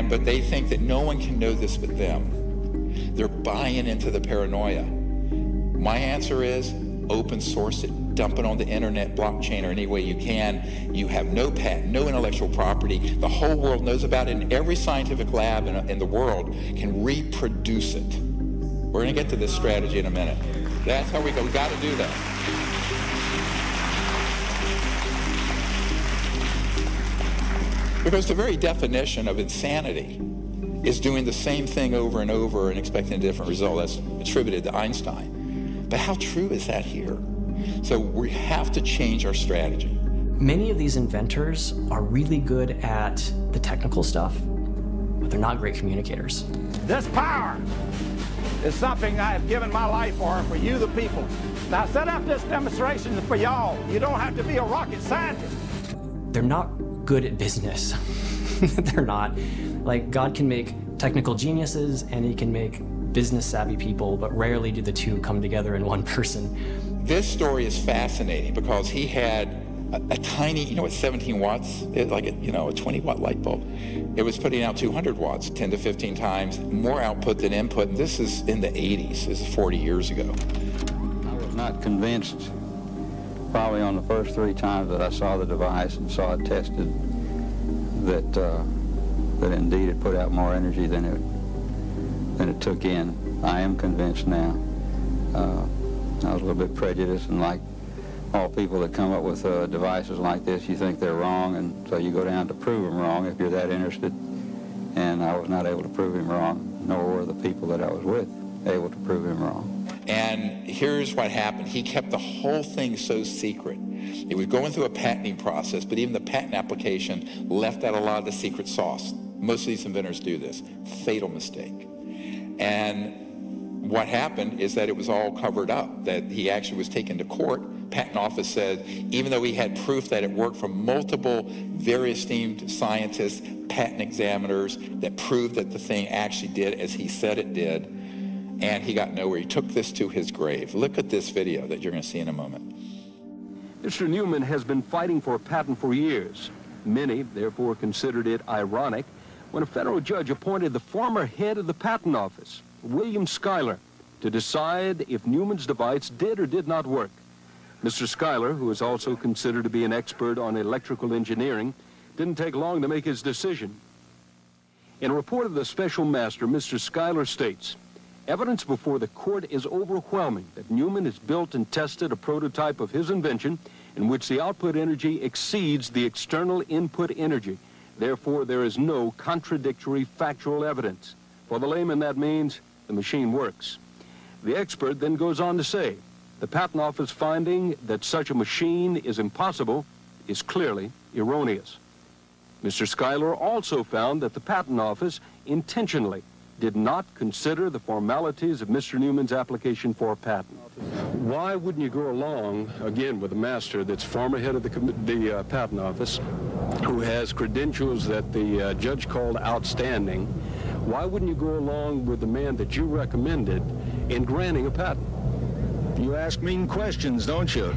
but they think that no one can know this but them. They're buying into the paranoia. My answer is open source it, dump it on the internet, blockchain, or any way you can. You have no patent, no intellectual property. The whole world knows about it, and every scientific lab in the world can reproduce it. We're going to get to this strategy in a minute. That's how we go. We got to do that. Because the very definition of insanity is doing the same thing over and over and expecting a different result. That's attributed to Einstein. But how true is that here? So we have to change our strategy. Many of these inventors are really good at the technical stuff, but they're not great communicators. This power is something I have given my life for you, the people. Now, set up this demonstration for y'all. You don't have to be a rocket scientist. They're not good at business. They're not. Like, God can make technical geniuses and he can make business savvy people, but rarely do the two come together in one person. This story is fascinating because he had a tiny, it's 17 watts, like a 20-watt light bulb. It was putting out 200 watts, 10 to 15 times more output than input, and this is in the 80s. This is 40 years ago. I was not convinced probably on the first 3 times that I saw the device and saw it tested that indeed it put out more energy than it took in. I am convinced now. I was a little bit prejudiced, and like all people that come up with devices like this, you think they're wrong, and so you go down to prove them wrong if you're that interested. And I was not able to prove him wrong, nor were the people that I was with able to prove him wrong. And here's what happened. He kept the whole thing so secret. He was going through a patenting process, but even the patent application left out a lot of the secret sauce. Most of these inventors do this. Fatal mistake. And what happened is that it was all covered up, that he actually was taken to court. Patent office said, even though he had proof that it worked from multiple very esteemed scientists, patent examiners, that proved that the thing actually did as he said it did, and he got nowhere. He took this to his grave. Look at this video that you're going to see in a moment. Mr. Newman has been fighting for a patent for years. Many, therefore, considered it ironic when a federal judge appointed the former head of the patent office, William Schuyler, to decide if Newman's device did or did not work. Mr. Schuyler, who is also considered to be an expert on electrical engineering, didn't take long to make his decision. In a report of the special master, Mr. Schuyler states, evidence before the court is overwhelming that Newman has built and tested a prototype of his invention in which the output energy exceeds the external input energy. Therefore, there is no contradictory factual evidence. For the layman, that means the machine works. The expert then goes on to say, the Patent Office finding that such a machine is impossible is clearly erroneous. Mr. Schuyler also found that the Patent Office intentionally did not consider the formalities of Mr. Newman's application for a patent. Why wouldn't you go along, again, with a master that's former head of the Patent Office, who has credentials that the judge called outstanding? Why wouldn't you go along with the man that you recommended in granting a patent? You ask mean questions, don't you?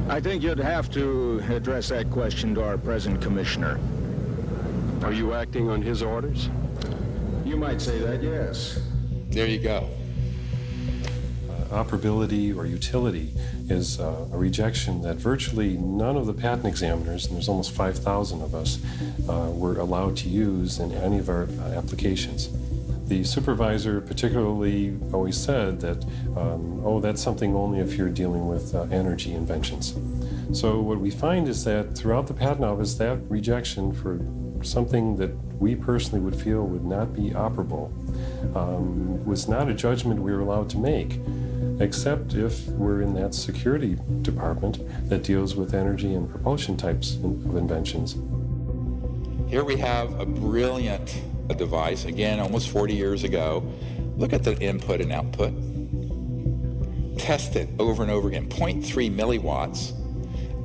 I think you'd have to address that question to our present commissioner. Are you acting on his orders? You might say that, yes. There you go. Operability or utility is a rejection that virtually none of the patent examiners, and there's almost 5,000 of us, were allowed to use in any of our applications. The supervisor particularly always said that, oh, that's something only if you're dealing with energy inventions. So what we find is that throughout the Patent Office, that rejection for something that we personally would feel would not be operable was not a judgment we were allowed to make, except if we're in that security department that deals with energy and propulsion types of inventions. Here we have a brilliant device, again, almost 40 years ago. Look at the input and output. Test it over and over again. 0.3 milliwatts,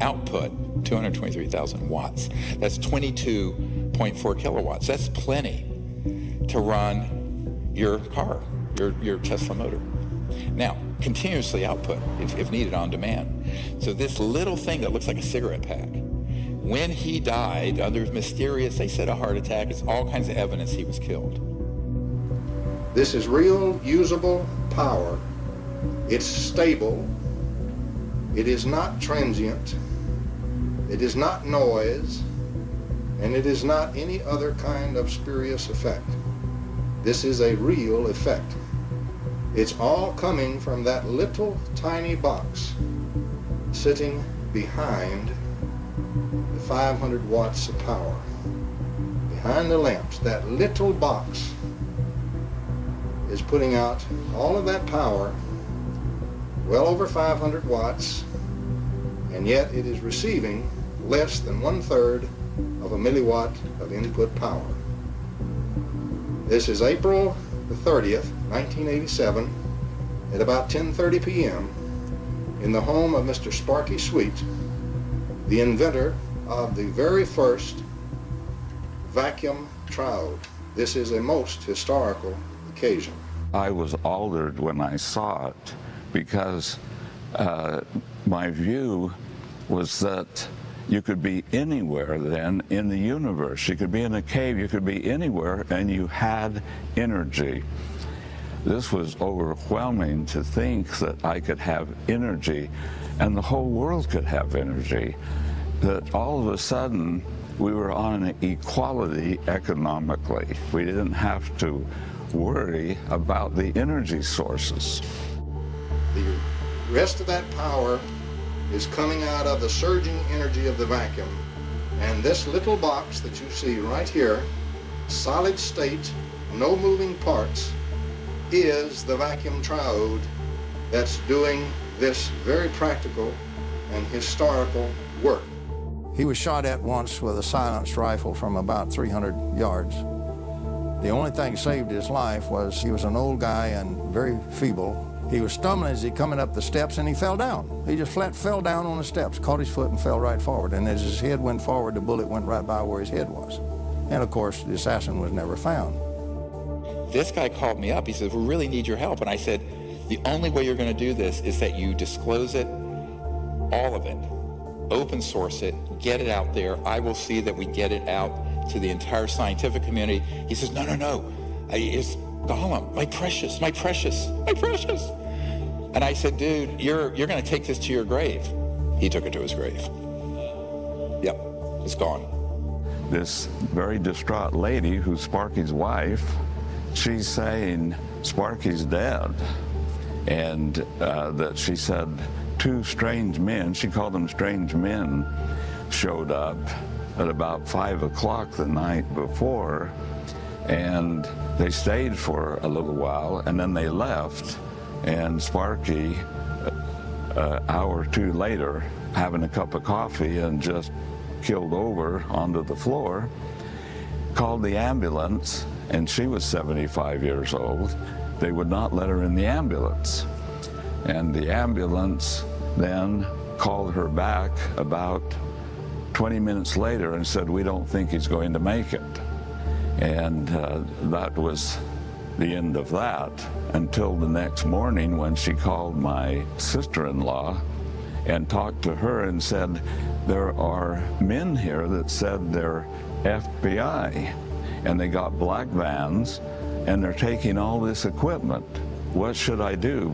output 223,000 watts. That's 22.4 kilowatts. That's plenty to run your car, your Tesla motor. Now, continuously output, if needed on demand. So this little thing that looks like a cigarette pack, when he died, under mysterious, they said a heart attack, it's all kinds of evidence he was killed. This is real, usable power. It's stable. It is not transient. It is not noise. And it is not any other kind of spurious effect. This is a real effect. It's all coming from that little tiny box sitting behind the 500 watts of power. Behind the lamps, that little box is putting out all of that power, well over 500 watts, and yet it is receiving less than 1/3 of a milliwatt of input power. This is April the 30th, 1987, at about 10:30 p.m. in the home of Mr. Sparky Sweet, the inventor of the very first vacuum triode. This is a most historical occasion. I was altered when I saw it because my view was that you could be anywhere then in the universe. You could be in a cave, you could be anywhere, and you had energy. This was overwhelming to think that I could have energy and the whole world could have energy. That all of a sudden we were on an equality economically. We didn't have to worry about the energy sources. The rest of that power is coming out of the surging energy of the vacuum. And this little box that you see right here, solid state, no moving parts, is the vacuum triode that's doing this very practical and historical work. He was shot at once with a silenced rifle from about 300 yards. The only thing that saved his life was he was an old guy and very feeble. He was stumbling as he coming up the steps and he fell down. He just flat fell down on the steps, caught his foot and fell right forward. And as his head went forward, the bullet went right by where his head was. And of course, the assassin was never found. This guy called me up. He said, we really need your help. And I said, the only way you're going to do this is that you disclose it, all of it. Open source it, get it out there. I will see that we get it out to the entire scientific community. He says, no, no, no. It's Gollum, my precious, my precious, my precious. And I said, dude, you're going to take this to your grave. He took it to his grave. Yep, it's gone. This very distraught lady, who's Sparky's wife, she's saying Sparky's dead. And that she said, two strange men, she called them strange men, showed up at about 5 o'clock the night before And they stayed for a little while, and then they left. And Sparky, an hour or two later, having a cup of coffee and just killed over onto the floor, called the ambulance, and she was 75 years old. They would not let her in the ambulance. And the ambulance then called her back about 20 minutes later and said, "We don't think he's going to make it." And that was the end of that until the next morning when she called my sister-in-law and talked to her and said, "There are men here that said they're FBI, and they got black vans, and they're taking all this equipment. What should I do?"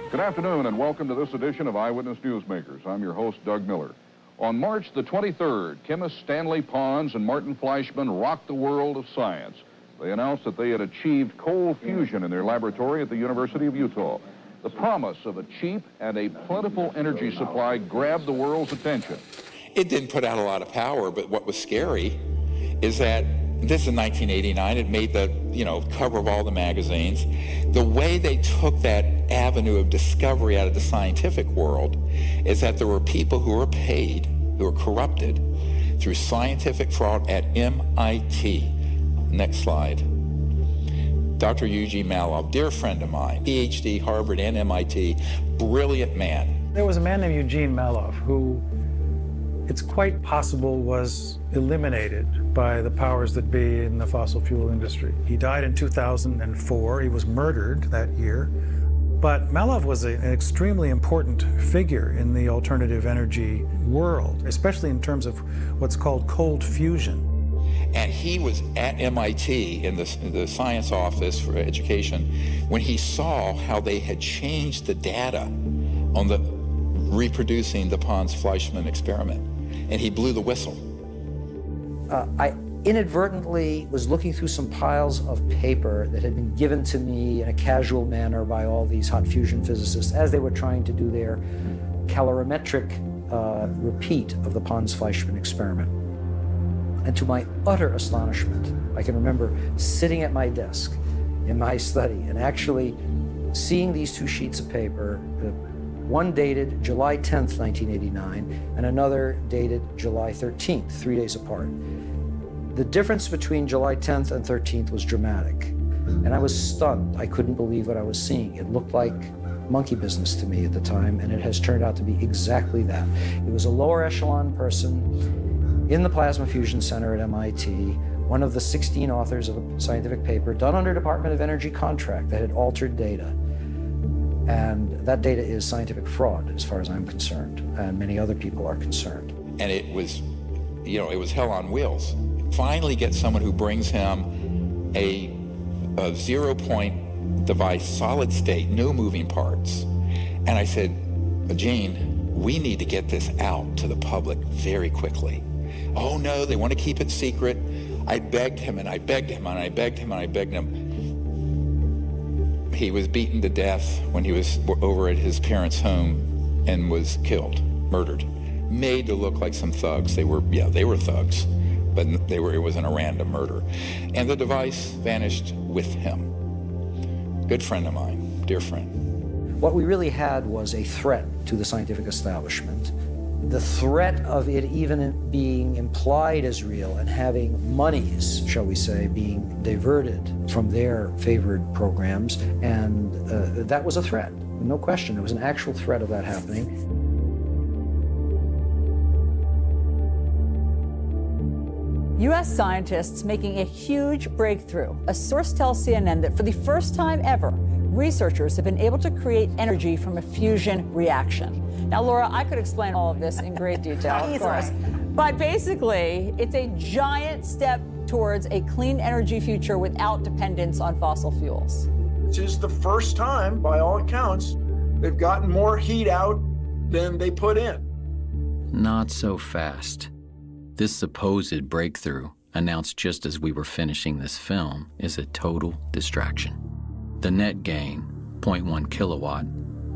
Good afternoon and welcome to this edition of Eyewitness Newsmakers. I'm your host, Doug Miller. On March the 23rd, chemists Stanley Pons and Martin Fleischmann rocked the world of science. They announced that they had achieved cold fusion in their laboratory at the University of Utah. The promise of a cheap and a plentiful energy supply grabbed the world's attention. It didn't put out a lot of power, but what was scary is that this is 1989. It made the, cover of all the magazines. The way they took that avenue of discovery out of the scientific world is that there were people who were paid, who were corrupted through scientific fraud at MIT. Next slide. Dr. Eugene Mallove, dear friend of mine, PhD, Harvard and MIT, brilliant man. There was a man named Eugene Mallove who it's quite possible was eliminated by the powers that be in the fossil fuel industry. He died in 2004. He was murdered that year. But Mallove was an extremely important figure in the alternative energy world, especially in terms of what's called cold fusion. And he was at MIT in the science office for education when he saw how they had changed the data on the reproducing the Pons-Fleischmann experiment. And he blew the whistle. I inadvertently was looking through some piles of paper that had been given to me in a casual manner by all these hot fusion physicists as they were trying to do their calorimetric repeat of the Pons-Fleischmann experiment. And to my utter astonishment, I can remember sitting at my desk in my study and actually seeing these two sheets of paper, one dated July 10th, 1989, and another dated July 13th, 3 days apart. The difference between July 10th and 13th was dramatic, and I was stunned. I couldn't believe what I was seeing. It looked like monkey business to me at the time, and it has turned out to be exactly that. It was a lower echelon person in the Plasma Fusion Center at MIT, one of the 16 authors of a scientific paper done under Department of Energy contract that had altered data. And that data is scientific fraud, as far as I'm concerned, and many other people are concerned. And it was, it was hell on wheels. Finally get someone who brings him a 0-point device, solid state, no moving parts. And I said, Gene, we need to get this out to the public very quickly. Oh no, they want to keep it secret. I begged him and I begged him and I begged him and I begged him. He was beaten to death when he was over at his parents' home and was killed, murdered, made to look like some thugs. They were thugs, but it wasn't a random murder. And the device vanished with him. Good friend of mine, dear friend. What we really had was a threat to the scientific establishment. The threat of it even being implied as real and having monies, shall we say, being diverted from their favored programs, and that was a threat, no question. There was an actual threat of that happening. U.S. scientists making a huge breakthrough. A source tells CNN that for the first time ever, researchers have been able to create energy from a fusion reaction. Now, Laura, I could explain all of this in great detail, of course. But basically, it's a giant step towards a clean energy future without dependence on fossil fuels. This is the first time, by all accounts, they've gotten more heat out than they put in. Not so fast. This supposed breakthrough, announced just as we were finishing this film, is a total distraction. The net gain, 6.1 kilowatt,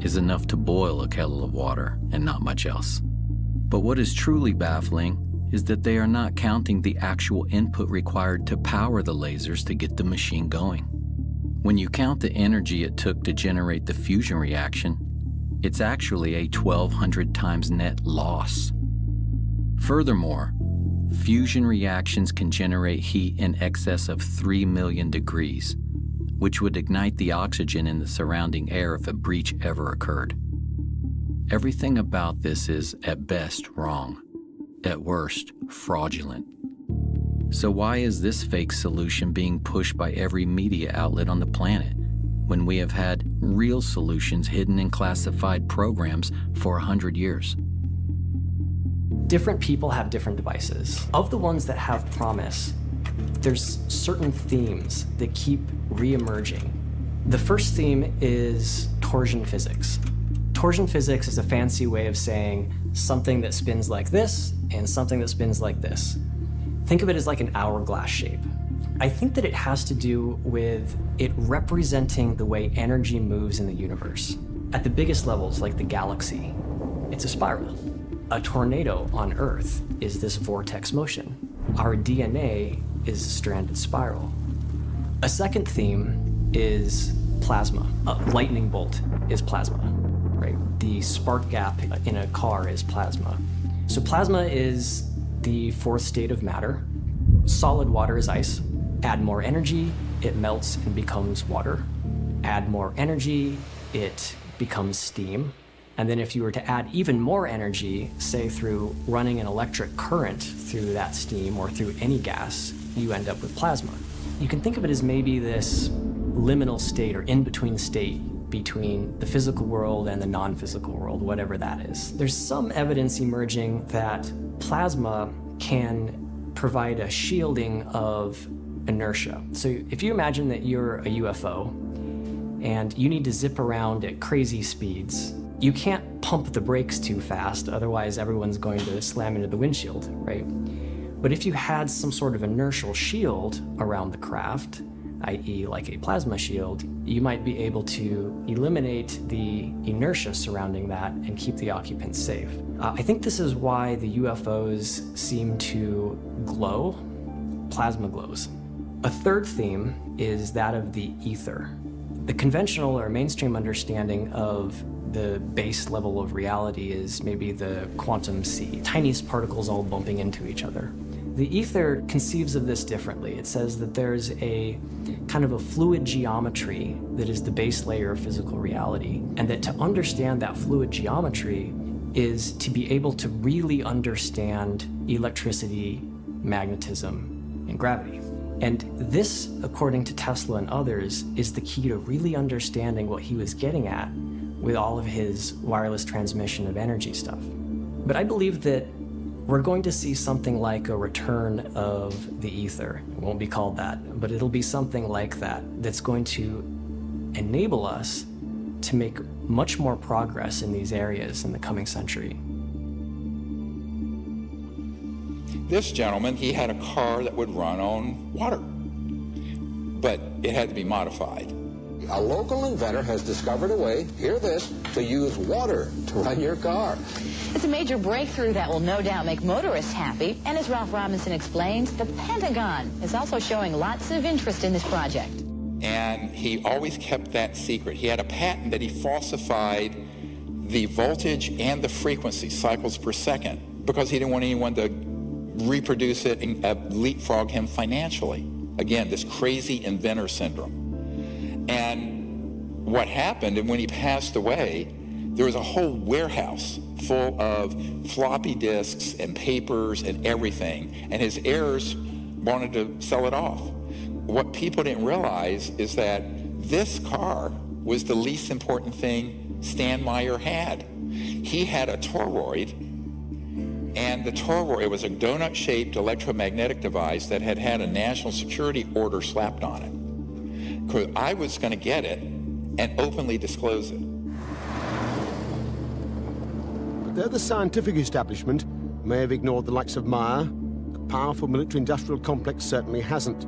is enough to boil a kettle of water and not much else. But what is truly baffling is that they are not counting the actual input required to power the lasers to get the machine going. When you count the energy it took to generate the fusion reaction, it's actually a 1,200 times net loss. Furthermore, fusion reactions can generate heat in excess of 3 million degrees, which would ignite the oxygen in the surrounding air if a breach ever occurred. Everything about this is, at best, wrong. At worst, fraudulent. So why is this fake solution being pushed by every media outlet on the planet, when we have had real solutions hidden in classified programs for 100 years? Different people have different devices. Of the ones that have promise, there's certain themes that keep re-emerging. The first theme is torsion physics. Torsion physics is a fancy way of saying something that spins like this and something that spins like this. Think of it as like an hourglass shape. I think that it has to do with it representing the way energy moves in the universe. At the biggest levels, like the galaxy, it's a spiral. A tornado on Earth is this vortex motion. Our DNA is a stranded spiral. A second theme is plasma. A lightning bolt is plasma, right? The spark gap in a car is plasma. So plasma is the fourth state of matter. Solid water is ice. Add more energy, it melts and becomes water. Add more energy, it becomes steam. And then if you were to add even more energy, say through running an electric current through that steam or through any gas, you end up with plasma. You can think of it as maybe this liminal state or in-between state between the physical world and the non-physical world, whatever that is. There's some evidence emerging that plasma can provide a shielding of inertia. So if you imagine that you're a UFO and you need to zip around at crazy speeds, you can't pump the brakes too fast, otherwise everyone's going to slam into the windshield, right? But if you had some sort of inertial shield around the craft, i.e. like a plasma shield, you might be able to eliminate the inertia surrounding that and keep the occupants safe. I think this is why the UFOs seem to glow. Plasma glows. A third theme is that of the ether. The conventional or mainstream understanding of the base level of reality is maybe the quantum sea, tiniest particles all bumping into each other. The ether conceives of this differently. It says that there's a kind of a fluid geometry that is the base layer of physical reality, and that to understand that fluid geometry is to be able to really understand electricity, magnetism, and gravity. And this, according to Tesla and others, is the key to really understanding what he was getting at with all of his wireless transmission of energy stuff. But I believe that we're going to see something like a return of the ether. It won't be called that, but it'll be something like that that's going to enable us to make much more progress in these areas in the coming century. This gentleman, he had a car that would run on water, but it had to be modified. A local inventor has discovered a way, hear this, to use water to run your car. It's a major breakthrough that will no doubt make motorists happy. And as Ralph Robinson explains, the Pentagon is also showing lots of interest in this project. And he always kept that secret. He had a patent that he falsified the voltage and the frequency, cycles per second, because he didn't want anyone to reproduce it and leapfrog him financially. Again, this crazy inventor syndrome. And what happened, and when he passed away, there was a whole warehouse full of floppy disks and papers and everything, and his heirs wanted to sell it off. What people didn't realize is that this car was the least important thing Stan Meyer had. He had a toroid, and the toroid, it was a donut-shaped electromagnetic device that had had a national security order slapped on it. Because I was going to get it and openly disclose it. But though the scientific establishment may have ignored the likes of Meyer, the powerful military-industrial complex certainly hasn't.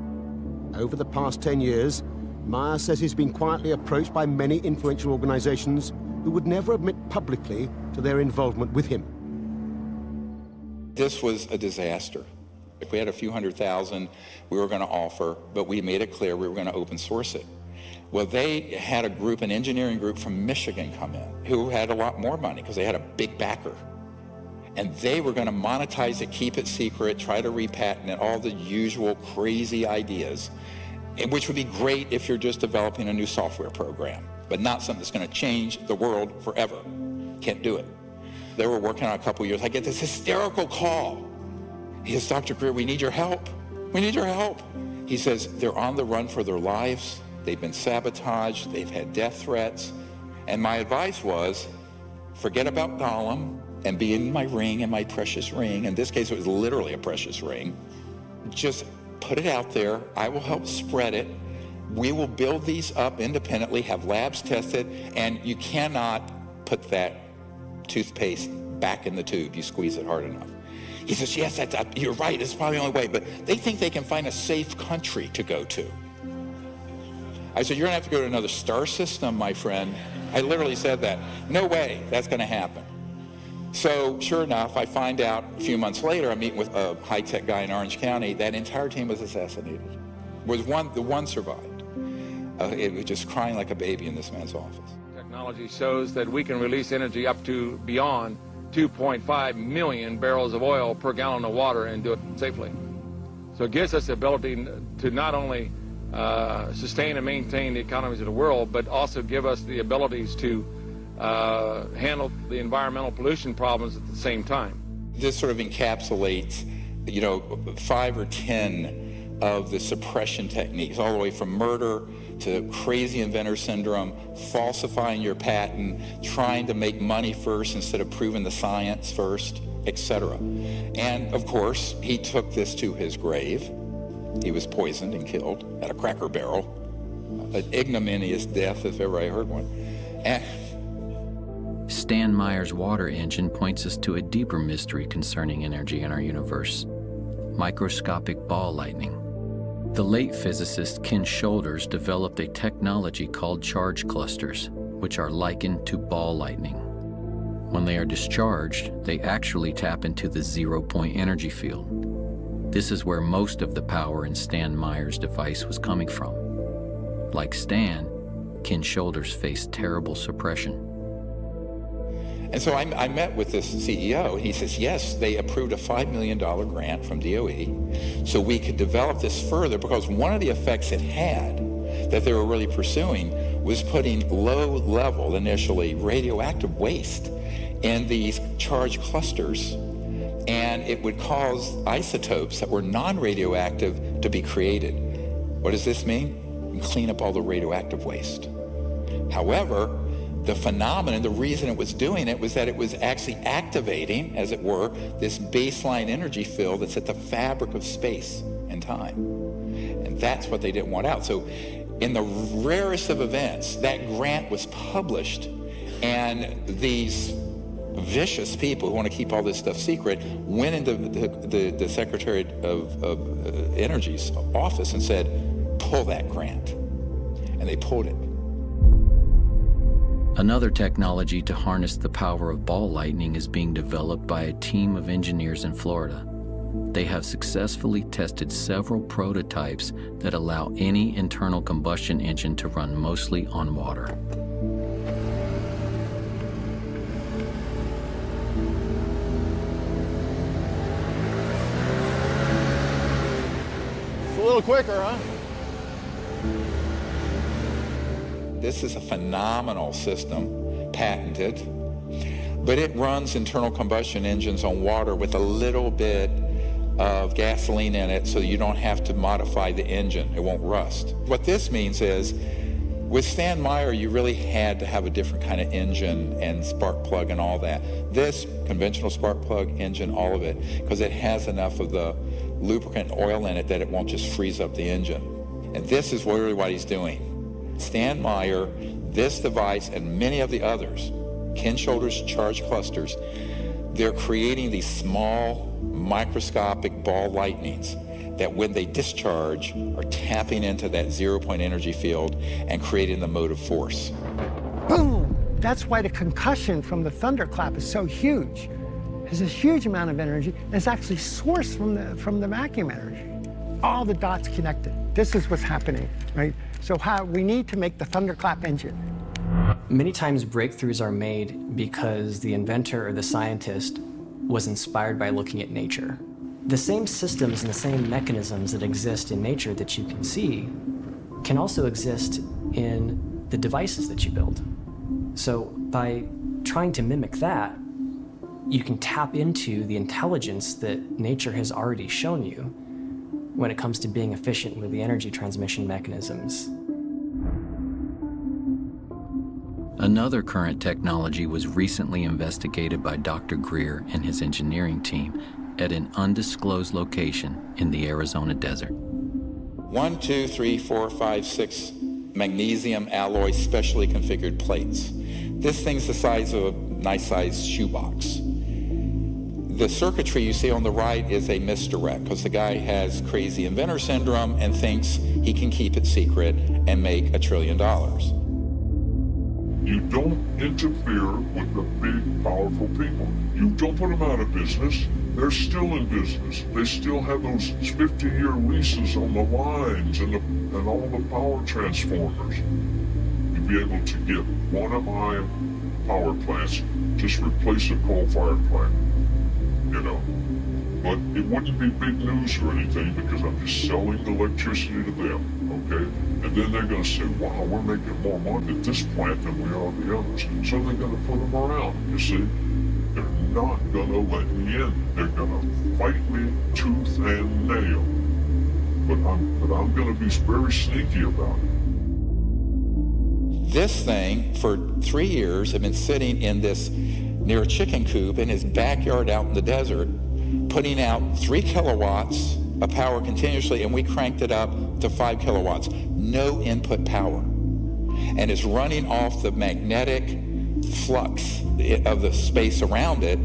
Over the past 10 years, Meyer says he's been quietly approached by many influential organizations who would never admit publicly to their involvement with him. This was a disaster. If we had a few $100,000 we were going to offer, but we made it clear we were going to open source it. Well, they had a group, an engineering group from Michigan come in, who had a lot more money because they had a big backer. And they were going to monetize it, keep it secret, try to repatent it, all the usual crazy ideas, which would be great if you're just developing a new software program, but not something that's going to change the world forever. Can't do it. They were working on a couple years. I get this hysterical call. He says, Dr. Greer, we need your help. We need your help. He says, they're on the run for their lives. They've been sabotaged. They've had death threats. And my advice was, forget about Gollum and be in my ring and my precious ring. In this case, it was literally a precious ring. Just put it out there. I will help spread it. We will build these up independently, have labs test it, and you cannot put that toothpaste back in the tube. You squeeze it hard enough. He says, yes, you're right. It's probably the only way. But they think they can find a safe country to go to. I said, you're going to have to go to another star system, my friend. I literally said that. No way that's going to happen. So sure enough, I find out a few months later, I'm meeting with a high-tech guy in Orange County. That entire team was assassinated. The one survived. It was just crying like a baby in this man's office. Technology shows that we can release energy up to beyond 2.5 million barrels of oil per gallon of water and do it safely. So it gives us the ability to not only sustain and maintain the economies of the world, but also give us the abilities to handle the environmental pollution problems at the same time. This sort of encapsulates, 5 or 10 of the suppression techniques, all the way from murder to crazy inventor syndrome, falsifying your patent, trying to make money first instead of proving the science first, etc. And of course, he took this to his grave. He was poisoned and killed at a Cracker Barrel, an ignominious death if ever I heard one. Stan Meyer's water engine points us to a deeper mystery concerning energy in our universe: microscopic ball lightning. The late physicist Ken Shoulders developed a technology called charge clusters, which are likened to ball lightning. When they are discharged, they actually tap into the zero-point energy field. This is where most of the power in Stan Meyer's device was coming from. Like Stan, Ken Shoulders faced terrible suppression. And so I met with this CEO, and he says, yes, they approved a $5 million grant from DOE so we could develop this further, because one of the effects it had that they were really pursuing was putting low-level, initially, radioactive waste in these charge clusters, and it would cause isotopes that were non-radioactive to be created. What does this mean? You clean up all the radioactive waste. However, the phenomenon, the reason it was doing it, was that it was actually activating, as it were, this baseline energy field that's at the fabric of space and time. And that's what they didn't want out. So in the rarest of events, that grant was published, and these vicious people who want to keep all this stuff secret went into the Secretary of Energy's office and said, pull that grant. And they pulled it. Another technology to harness the power of ball lightning is being developed by a team of engineers in Florida. They have successfully tested several prototypes that allow any internal combustion engine to run mostly on water. It's a little quicker, huh? This is a phenomenal system, patented, but it runs internal combustion engines on water with a little bit of gasoline in it so you don't have to modify the engine. It won't rust. What this means is, with Stan Meyer, you really had to have a different kind of engine and spark plug and all that. This conventional spark plug engine, all of it, because it has enough of the lubricant and oil in it that it won't just freeze up the engine. And this is really what he's doing. Stan Meyer, this device, and many of the others, Ken Shoulders charge clusters, they're creating these small microscopic ball lightnings that when they discharge are tapping into that 0-point energy field and creating the motive force. Boom! That's why the concussion from the thunderclap is so huge. There's this huge amount of energy, and it's actually sourced from the vacuum energy. All the dots connected. This is what's happening, right? So we need to make the thunderclap engine. Many times breakthroughs are made because the inventor or the scientist was inspired by looking at nature. The same systems and the same mechanisms that exist in nature that you can see can also exist in the devices that you build. So by trying to mimic that, you can tap into the intelligence that nature has already shown you when it comes to being efficient with the energy transmission mechanisms. Another current technology was recently investigated by Dr. Greer and his engineering team at an undisclosed location in the Arizona desert. 1, 2, 3, 4, 5, 6 magnesium alloy specially configured plates. This thing's the size of a nice-sized shoebox. The circuitry you see on the right is a misdirect because the guy has crazy inventor syndrome and thinks he can keep it secret and make $1 trillion. You don't interfere with the big, powerful people. You don't put them out of business. They're still in business. They still have those 50-year leases on the lines and all the power transformers. You'd be able to get one of my power plants, just replace a coal-fired plant, you know. But it wouldn't be big news or anything because I'm just selling the electricity to them, okay? And then they're going to say, wow, we're making more money at this plant than we are the others. So they're going to put them around, you see? They're not going to let me in. They're going to fight me tooth and nail. But I'm going to be very sneaky about it. This thing, for 3 years, had been sitting in this, near a chicken coop in his backyard out in the desert, putting out 3 kilowatts of power continuously, and we cranked it up to 5 kilowatts. No input power. And it's running off the magnetic flux of the space around it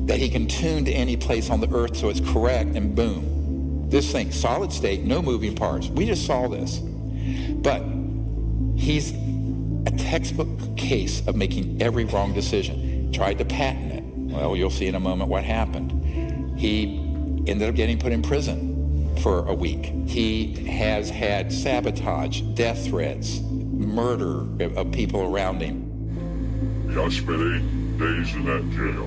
that he can tune to any place on the earth so it's correct, and boom. This thing, solid state, no moving parts. We just saw this. But he's a textbook case of making every wrong decision. Tried to patent it. Well, you'll see in a moment what happened. He ended up getting put in prison for a week. He has had sabotage, death threats, murder of people around him. I spent 8 days in that jail.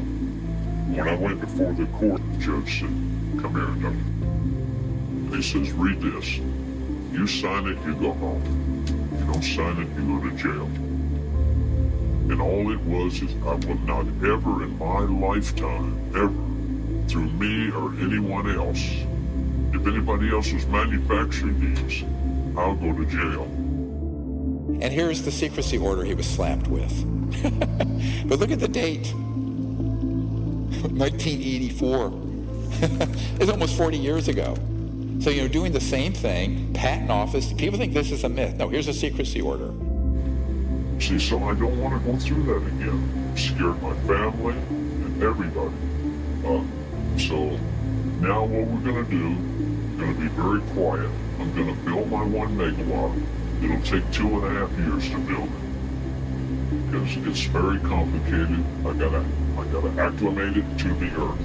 When I went before the court, the judge said, come here, Doug. And he says, read this. You sign it, you go home. You don't sign it, you go to jail. And all it was is I will not ever in my lifetime, ever, through me or anyone else, if anybody else has manufactured these, I'll go to jail. And here's the secrecy order he was slapped with. But look at the date. 1984. It's almost 40 years ago. So, you know, doing the same thing, patent office, people think this is a myth. No, here's a secrecy order. See, so I don't want to go through that again. I'm scared my family and everybody. So now what we're going to do, we're going to be very quiet. I'm going to build my 1 megawatt. It'll take 2.5 years to build it. Because it's very complicated. I gotta acclimate it to the earth.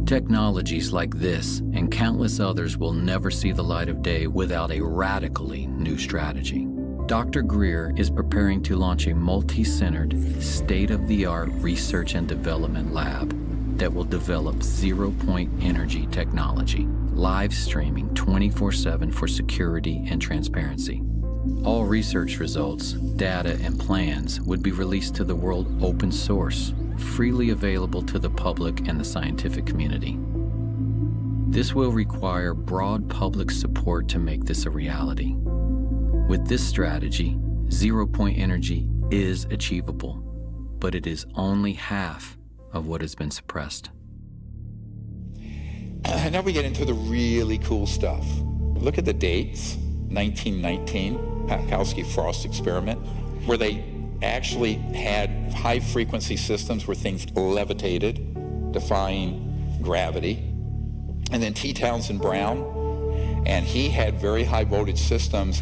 Technologies like this and countless others will never see the light of day without a radically new strategy. Dr. Greer is preparing to launch a multi-centered, state-of-the-art research and development lab that will develop zero-point energy technology, live streaming 24/7 for security and transparency. All research results, data, and plans would be released to the world open source, freely available to the public and the scientific community. This will require broad public support to make this a reality. With this strategy, zero-point energy is achievable, but it is only half of what has been suppressed. Now we get into the really cool stuff. Look at the dates. 1919, Pakowski-Frost experiment, where they actually had high-frequency systems where things levitated, defying gravity. And then T. Townsend Brown, and he had very high voltage systems,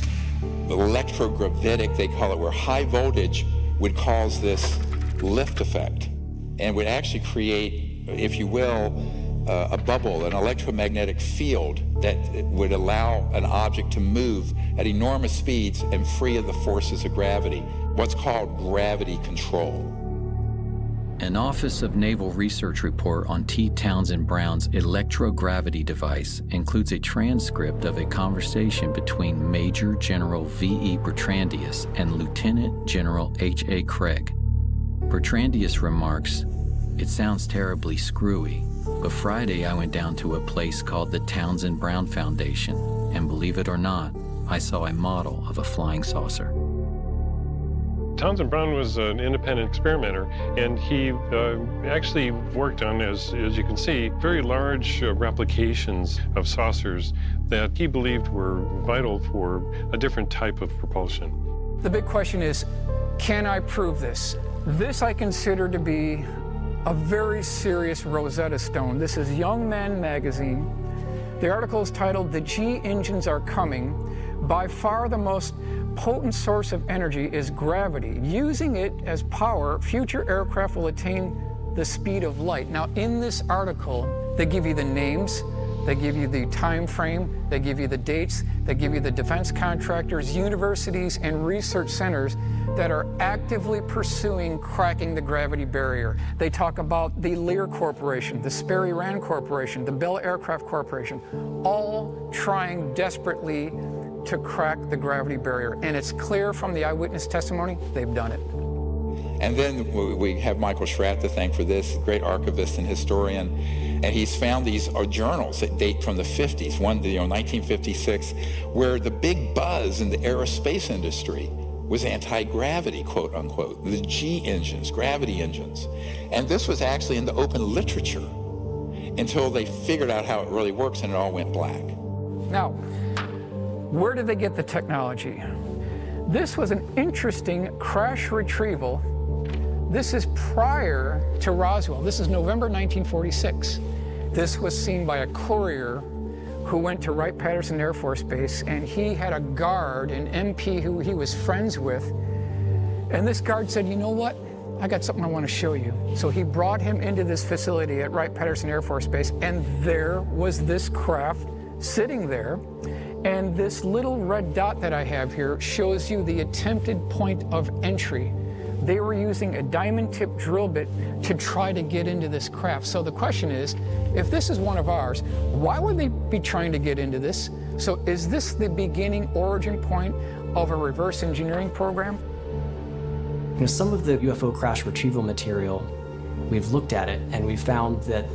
electrogravitic they call it, where high voltage would cause this lift effect and would actually create, if you will, a bubble, an electromagnetic field that would allow an object to move at enormous speeds and free of the forces of gravity, what's called gravity control. An Office of Naval Research report on T. Townsend Brown's electrogravity device includes a transcript of a conversation between Major General V.E. Bertrandius and Lieutenant General H.A. Craig. Bertrandius remarks, "It sounds terribly screwy, but Friday I went down to a place called the Townsend Brown Foundation, and believe it or not, I saw a model of a flying saucer." Townsend Brown was an independent experimenter, and he actually worked on, as you can see, very large replications of saucers that he believed were vital for a different type of propulsion. The big question is, can I prove this? This I consider to be a very serious Rosetta Stone. This is Young Men magazine. The article is titled, "The G Engines Are Coming." By far the most potent source of energy is gravity. Using it as power, future aircraft will attain the speed of light. Now, in this article, they give you the names, they give you the time frame, they give you the dates, they give you the defense contractors, universities, and research centers that are actively pursuing cracking the gravity barrier. They talk about the Lear Corporation, the Sperry Rand Corporation, the Bell Aircraft Corporation, all trying desperately to crack the gravity barrier. And it's clear from the eyewitness testimony, they've done it. And then we have Michael Schratt to thank for this, great archivist and historian. And he's found these journals that date from the 50s, one, 1956, where the big buzz in the aerospace industry was anti-gravity, quote unquote, the G engines, gravity engines. And this was actually in the open literature until they figured out how it really works, and it all went black. Now, where did they get the technology? This was an interesting crash retrieval. This is prior to Roswell. This is November 1946. This was seen by a courier who went to Wright-Patterson Air Force Base, and he had a guard, an MP who he was friends with, and this guard said, "You know what? I got something I want to show you." So he brought him into this facility at Wright-Patterson Air Force Base, and there was this craft sitting there. And this little red dot that I have here shows you the attempted point of entry. They were using a diamond-tipped drill bit to try to get into this craft. So the question is, if this is one of ours, why would they be trying to get into this? So is this the beginning origin point of a reverse engineering program? You know, some of the UFO crash retrieval material, we've looked at it and we found that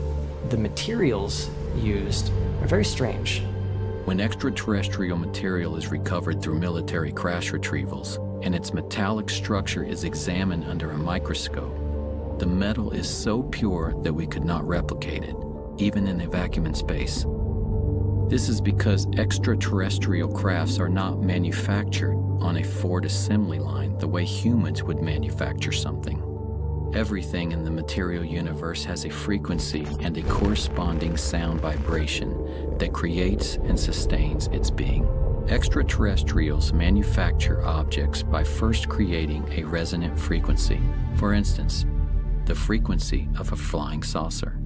the materials used are very strange. When extraterrestrial material is recovered through military crash retrievals and its metallic structure is examined under a microscope, the metal is so pure that we could not replicate it, even in a vacuum in space. This is because extraterrestrial crafts are not manufactured on a Ford assembly line the way humans would manufacture something. Everything in the material universe has a frequency and a corresponding sound vibration that creates and sustains its being. Extraterrestrials manufacture objects by first creating a resonant frequency. For instance, the frequency of a flying saucer.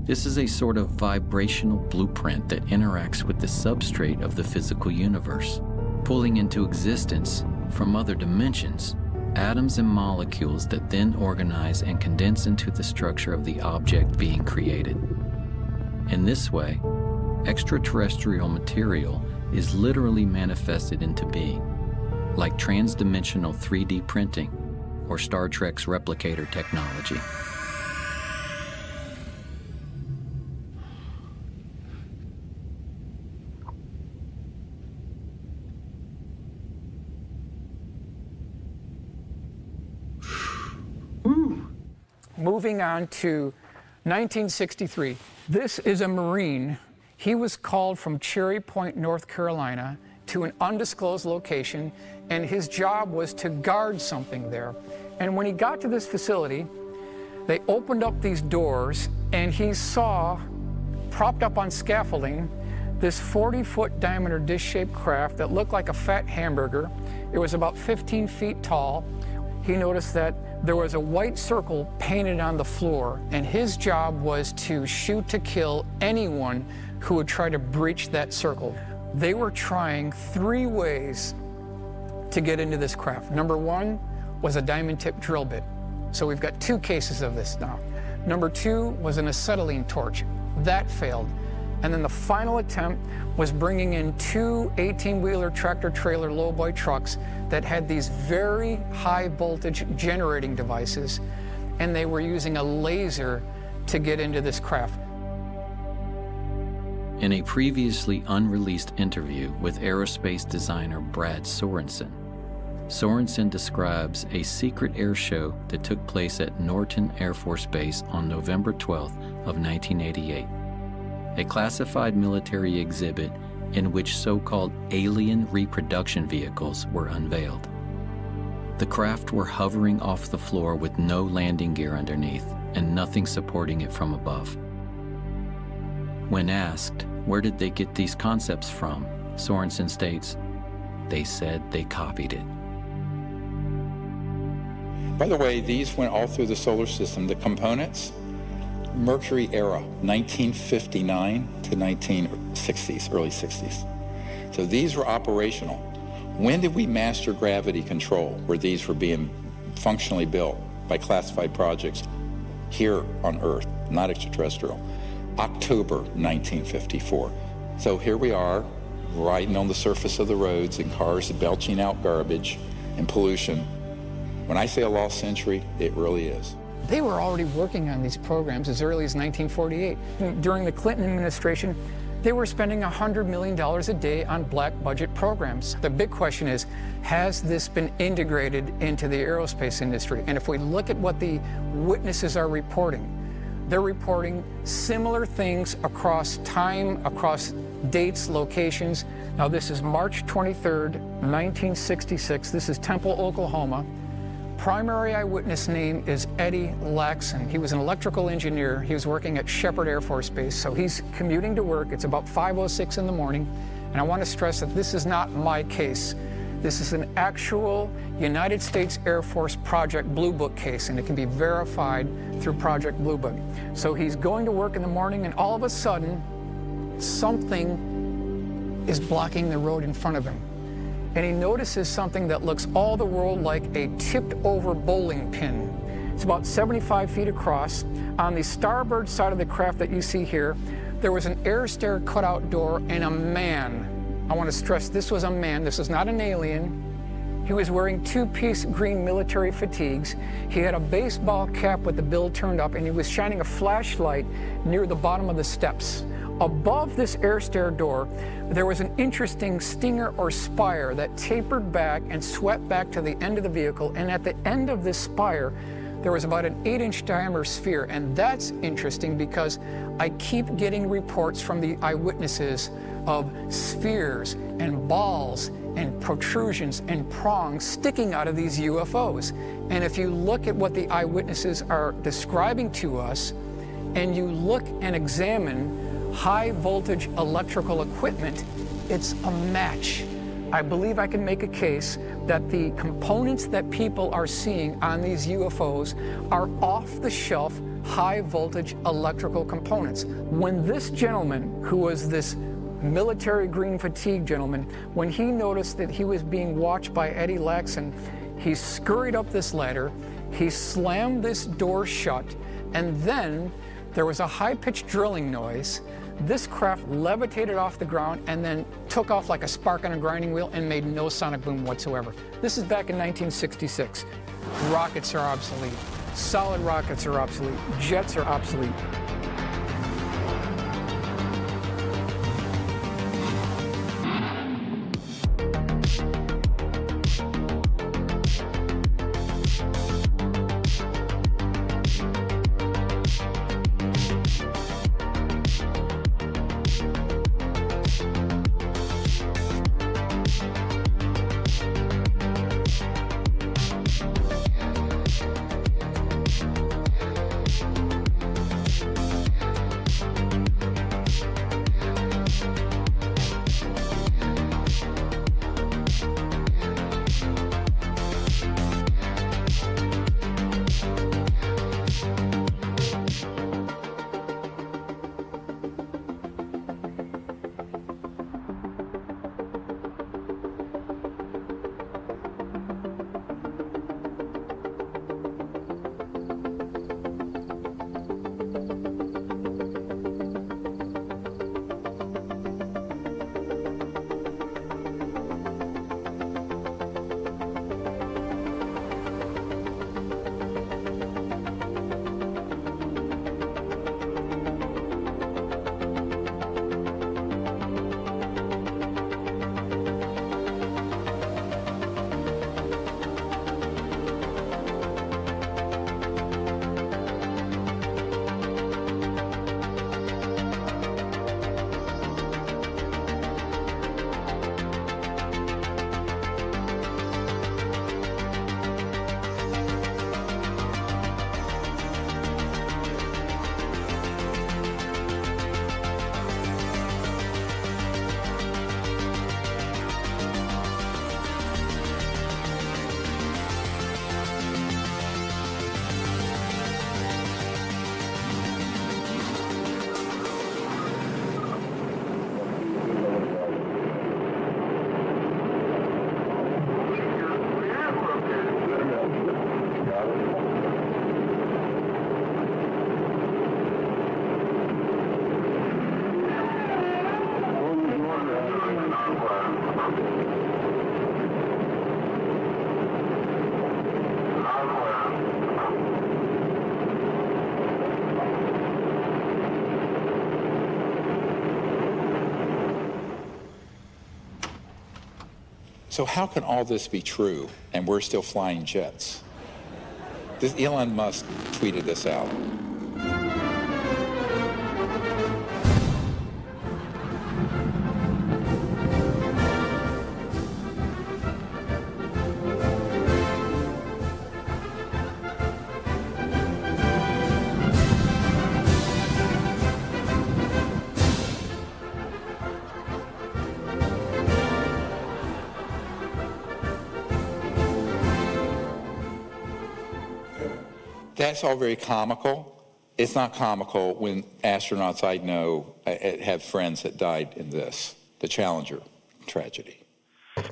This is a sort of vibrational blueprint that interacts with the substrate of the physical universe, pulling into existence from other dimensions atoms and molecules that then organize and condense into the structure of the object being created. In this way, extraterrestrial material is literally manifested into being, like transdimensional 3D printing or Star Trek's replicator technology. Moving on to 1963. This is a Marine. He was called from Cherry Point, North Carolina, to an undisclosed location, and his job was to guard something there. And when he got to this facility, they opened up these doors, and he saw propped up on scaffolding this 40-foot diameter dish-shaped craft that looked like a fat hamburger. It was about 15 feet tall. He noticed that there was a white circle painted on the floor, and his job was to shoot to kill anyone who would try to breach that circle. They were trying 3 ways to get into this craft. Number 1 was a diamond-tipped drill bit. So we've got 2 cases of this now. Number 2 was an acetylene torch. That failed. And then the final attempt was bringing in 2 18-wheeler tractor-trailer lowboy trucks that had these very high-voltage generating devices, and they were using a laser to get into this craft. In a previously unreleased interview with aerospace designer Brad Sorensen, Sorensen describes a secret air show that took place at Norton Air Force Base on November 12th of 1988. A classified military exhibit in which so-called alien reproduction vehicles were unveiled. The craft were hovering off the floor with no landing gear underneath and nothing supporting it from above. When asked, where did they get these concepts from, Sorensen states, they said they copied it. By the way, these went all through the solar system. The components, Mercury era, 1959 to 1960s, early 60s. So these were operational. When did we master gravity control, where these were being functionally built by classified projects here on Earth, not extraterrestrial? October 1954. So here we are, riding on the surface of the roads in cars belching out garbage and pollution. When I say a lost century, it really is. They were already working on these programs as early as 1948. During the Clinton administration, they were spending $100 million a day on black budget programs. The big question is, has this been integrated into the aerospace industry? And if we look at what the witnesses are reporting, they're reporting similar things across time, across dates, locations. Now this is March 23rd, 1966. This is Temple, Oklahoma. Primary eyewitness name is Eddie Laxon. He was an electrical engineer. He was working at Shepherd Air Force Base, so he's commuting to work. It's about 5:06 in the morning, and I want to stress that this is not my case. This is an actual United States Air Force Project Blue Book case, and it can be verified through Project Blue Book. So he's going to work in the morning, and all of a sudden, something is blocking the road in front of him. And he notices something that looks all the world like a tipped-over bowling pin. It's about 75 feet across. On the starboard side of the craft that you see here, there was an air stair cutout door and a man. I want to stress this was a man. This is not an alien. He was wearing 2-piece green military fatigues. He had a baseball cap with the bill turned up, and he was shining a flashlight near the bottom of the steps. Above this air stair door, there was an interesting stinger or spire that tapered back and swept back to the end of the vehicle, and at the end of this spire, there was about an 8-inch diameter sphere. And that's interesting because I keep getting reports from the eyewitnesses of spheres and balls and protrusions and prongs sticking out of these UFOs. And if you look at what the eyewitnesses are describing to us, and you look and examine high voltage electrical equipment, it's a match. I believe I can make a case that the components that people are seeing on these UFOs are off-the-shelf high voltage electrical components. When this gentleman, who was this military green fatigue gentleman, when he noticed that he was being watched by Eddie Laxon, he scurried up this ladder, he slammed this door shut, and then there was a high-pitched drilling noise. This craft levitated off the ground and then took off like a spark on a grinding wheel and made no sonic boom whatsoever. This is back in 1966. Rockets are obsolete. Solid rockets are obsolete. Jets are obsolete. So how can all this be true and we're still flying jets? Elon Musk tweeted this out. That's all very comical. It's not comical when astronauts I know have friends that died in this, the Challenger tragedy. Flight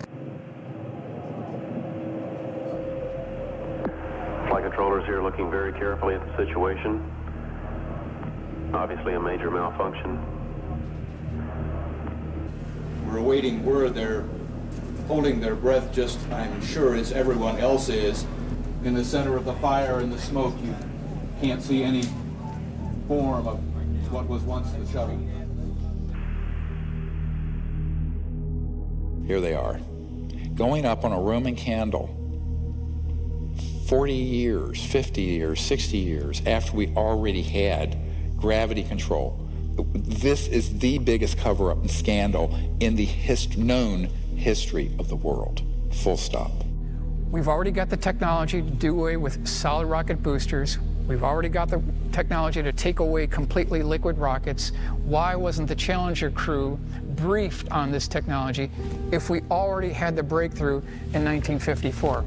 controllers here looking very carefully at the situation. Obviously a major malfunction. We're awaiting word. They're holding their breath just, I'm sure, as everyone else is. In the center of the fire and the smoke, you can't see any form of what was once the shuttle. Here they are, going up on a Roman candle 40 years, 50 years, 60 years after we already had gravity control. This is the biggest cover-up and scandal in the known history of the world, full stop. We've already got the technology to do away with solid rocket boosters. We've already got the technology to take away completely liquid rockets. Why wasn't the Challenger crew briefed on this technology if we already had the breakthrough in 1954?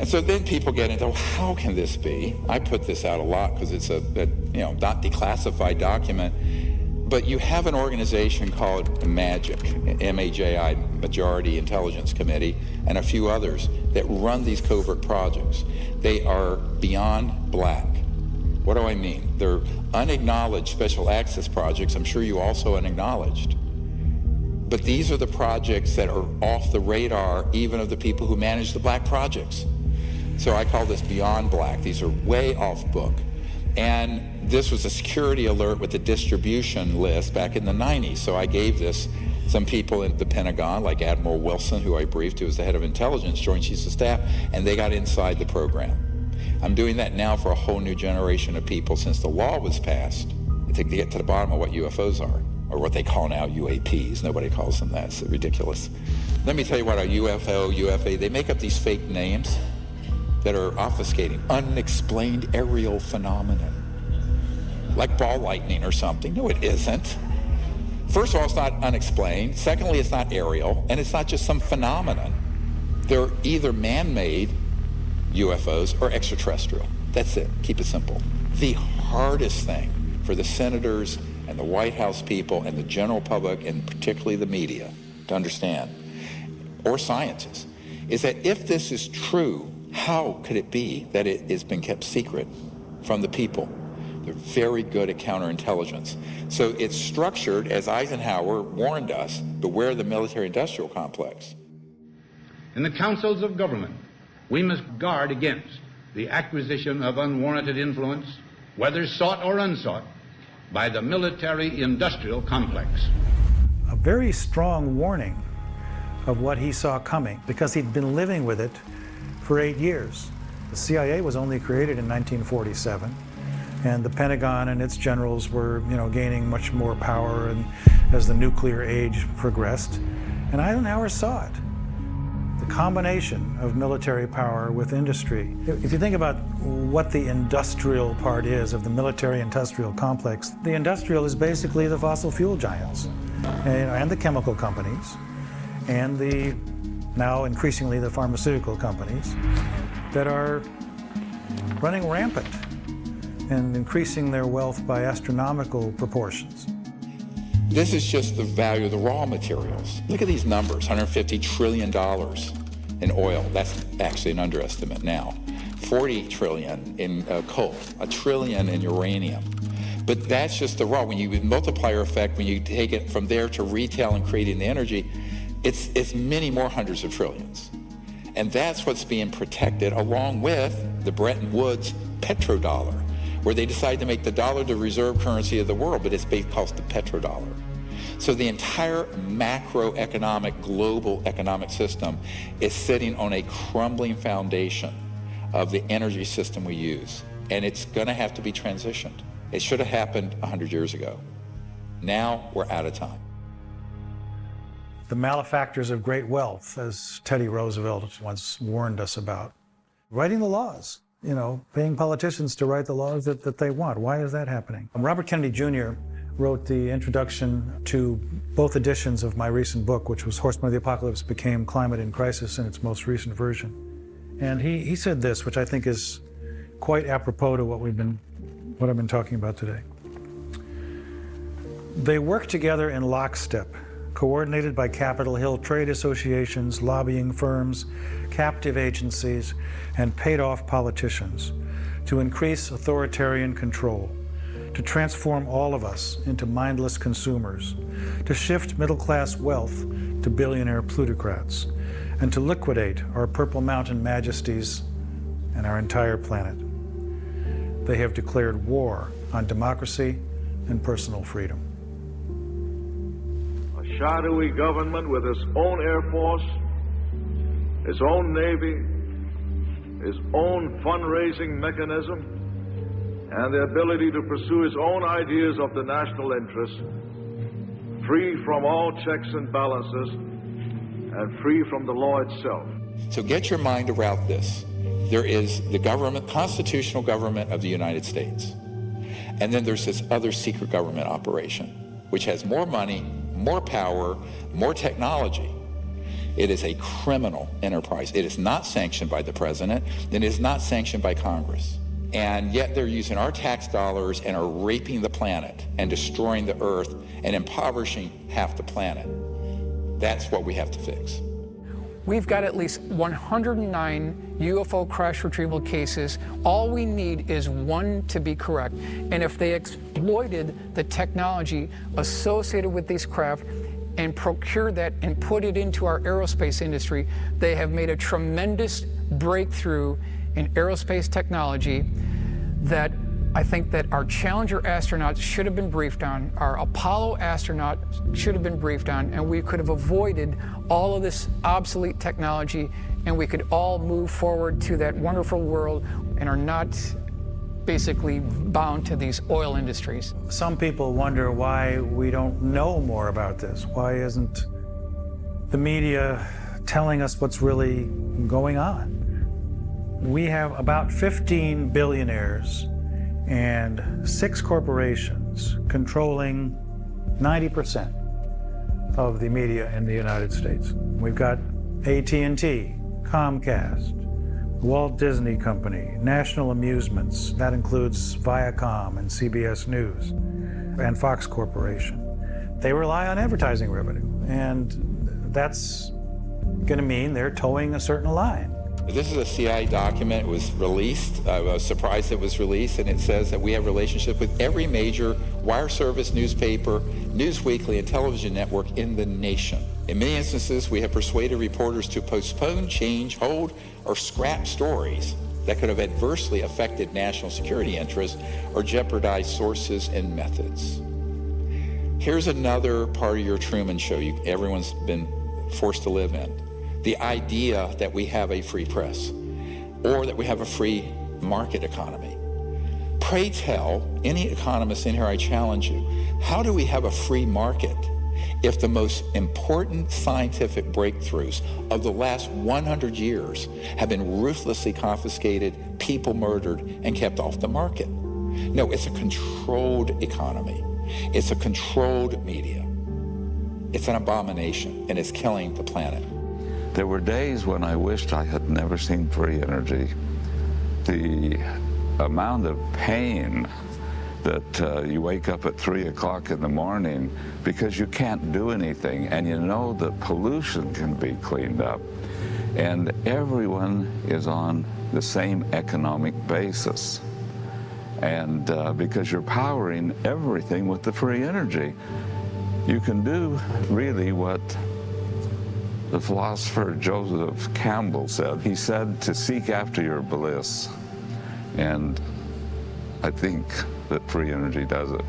And so then people get into, well, how can this be? I put this out a lot because it's a not declassified document. But you have an organization called MAGIC, M-A-J-I, Majority Intelligence Committee, and a few others that run these covert projects. They are beyond black. What do I mean? They're unacknowledged special access projects. I'm sure you also unacknowledged. But these are the projects that are off the radar even of the people who manage the black projects. So I call this beyond black. These are way off book. And this was a security alert with a distribution list back in the 90s. So I gave this some people in the Pentagon, like Admiral Wilson, who I briefed, who was the head of intelligence, Joint Chiefs of Staff, and they got inside the program. I'm doing that now for a whole new generation of people since the law was passed to get to the bottom of what UFOs are, or what they call now UAPs. Nobody calls them that. It's ridiculous. Let me tell you what a UFO, UFA, they make up these fake names that are obfuscating, unexplained aerial phenomenon, like ball lightning or something. No, it isn't. First of all, it's not unexplained. Secondly, it's not aerial, and it's not just some phenomenon. They're either man-made UFOs or extraterrestrial. That's it. Keep it simple. The hardest thing for the senators and the White House people and the general public, and particularly the media, to understand, or scientists, is that if this is true, how could it be that it has been kept secret from the people? They're very good at counterintelligence. So it's structured, as Eisenhower warned us, beware the military-industrial complex. In the councils of government, we must guard against the acquisition of unwarranted influence, whether sought or unsought, by the military-industrial complex. A very strong warning of what he saw coming, because he'd been living with it for 8 years. The CIA was only created in 1947, and the Pentagon and its generals were, gaining much more power and as the nuclear age progressed. And Eisenhower saw it. The combination of military power with industry. If you think about what the industrial part is of the military-industrial complex, the industrial is basically the fossil fuel giants and the chemical companies and the now increasingly the pharmaceutical companies that are running rampant and increasing their wealth by astronomical proportions. This is just the value of the raw materials. Look at these numbers, $150 trillion in oil. That's actually an underestimate now. 40 trillion in coal, $1 trillion in uranium. But that's just the raw. When you multiplier effect, when you take it from there to retail and creating the energy, it's many more hundreds of trillions. And that's what's being protected along with the Bretton Woods petrodollar, where they decided to make the dollar the reserve currency of the world, but it's based called the petrodollar. So the entire macroeconomic, global economic system is sitting on a crumbling foundation of the energy system we use. And it's going to have to be transitioned. It should have happened 100 years ago. Now we're out of time. The malefactors of great wealth, as Teddy Roosevelt once warned us about. Writing the laws, you know, paying politicians to write the laws that they want. Why is that happening? Robert Kennedy Jr. wrote the introduction to both editions of my recent book, which was Horsemen of the Apocalypse Became Climate in Crisis in its most recent version. And he said this, which I think is quite apropos to what I've been talking about today. They work together in lockstep, coordinated by Capitol Hill trade associations, lobbying firms, captive agencies, and paid-off politicians to increase authoritarian control, to transform all of us into mindless consumers, to shift middle-class wealth to billionaire plutocrats, and to liquidate our Purple Mountain majesties and our entire planet. They have declared war on democracy and personal freedom. A shadowy government with its own Air Force, its own Navy, its own fundraising mechanism, and the ability to pursue its own ideas of the national interest, free from all checks and balances, and free from the law itself. So get your mind around this. There is the government, constitutional government of the United States. And then there's this other secret government operation, which has more money, more power, more technology. It is a criminal enterprise. It is not sanctioned by the president, and it is not sanctioned by Congress. And yet they're using our tax dollars and are raping the planet and destroying the earth and impoverishing half the planet. That's what we have to fix. We've got at least 109 UFO crash retrieval cases. All we need is one to be correct. And if they exploited the technology associated with these craft and procured that and put it into our aerospace industry, they have made a tremendous breakthrough in aerospace technology that I think that our Challenger astronauts should have been briefed on, our Apollo astronauts should have been briefed on, and we could have avoided all of this obsolete technology, and we could all move forward to that wonderful world and are not basically bound to these oil industries. Some people wonder why we don't know more about this. Why isn't the media telling us what's really going on? We have about 15 billionaires and 6 corporations controlling 90% of the media in the United States. We've got AT&T, Comcast, Walt Disney Company, National Amusements, that includes Viacom and CBS News, and Fox Corporation. They rely on advertising revenue, and that's going to mean they're towing a certain line. This is a CIA document. It was released. I was surprised it was released, and it says that we have relationships with every major wire service, newspaper, news weekly, and television network in the nation. In many instances, we have persuaded reporters to postpone, change, hold, or scrap stories that could have adversely affected national security interests or jeopardized sources and methods. Here's another part of your Truman Show everyone's been forced to live in. The idea that we have a free press or that we have a free market economy. Pray tell any economist in here, I challenge you, how do we have a free market if the most important scientific breakthroughs of the last 100 years have been ruthlessly confiscated, people murdered, and kept off the market? No, it's a controlled economy. It's a controlled media. It's an abomination, and it's killing the planet. There were days when I wished I had never seen free energy. The amount of pain that you wake up at 3 o'clock in the morning because you can't do anything, and you know that pollution can be cleaned up, and everyone is on the same economic basis. And because you're powering everything with the free energy, you can do really what the philosopher Joseph Campbell said. He said to seek after your bliss. And I think that free energy does it.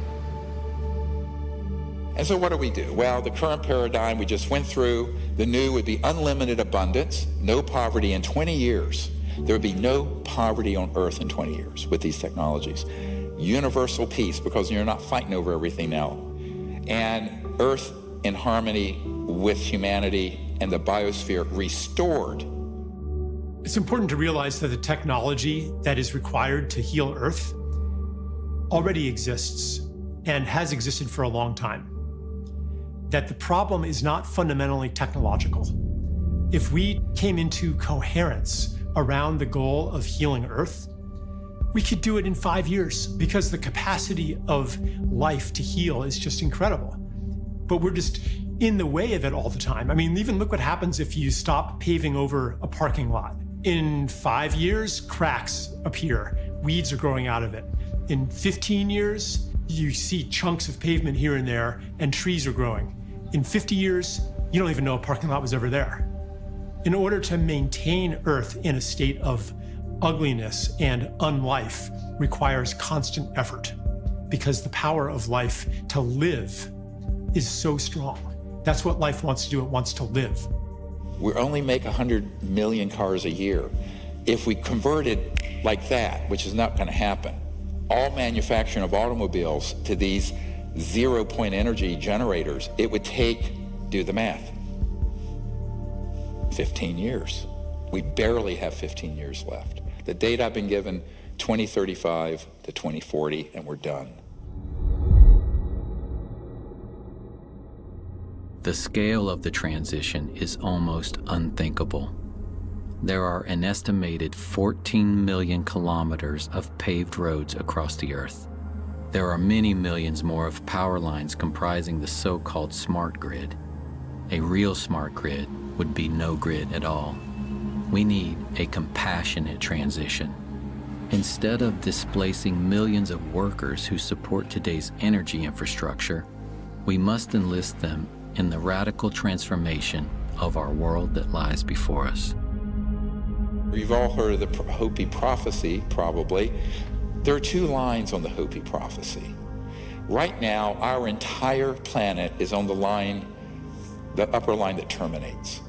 And so what do we do? Well, the current paradigm we just went through, the new would be unlimited abundance, no poverty in 20 years. There would be no poverty on Earth in 20 years with these technologies. Universal peace, because you're not fighting over everything now. And Earth in harmony with humanity and the biosphere restored. It's important to realize that the technology that is required to heal Earth already exists and has existed for a long time. That the problem is not fundamentally technological. If we came into coherence around the goal of healing Earth, we could do it in 5 years because the capacity of life to heal is just incredible. But we're just in the way of it all the time. I mean, even look what happens if you stop paving over a parking lot. In 5 years, cracks appear, weeds are growing out of it. In 15 years, you see chunks of pavement here and there, and trees are growing. In 50 years, you don't even know a parking lot was ever there. In order to maintain Earth in a state of ugliness and unlife requires constant effort because the power of life to live is so strong. That's what life wants to do. It wants to live. We only make 100 million cars a year. If we converted like that, which is not going to happen, all manufacturing of automobiles to these zero-point energy generators, it would take, do the math, 15 years. We barely have 15 years left. The date I've been given, 2035 to 2040, and we're done. The scale of the transition is almost unthinkable. There are an estimated 14 million kilometers of paved roads across the Earth. There are many millions more of power lines comprising the so-called smart grid. A real smart grid would be no grid at all. We need a compassionate transition. Instead of displacing millions of workers who support today's energy infrastructure, we must enlist them in the radical transformation of our world that lies before us. You've all heard of the Hopi prophecy, probably. There are two lines on the Hopi prophecy. Right now, our entire planet is on the line, the upper line that terminates.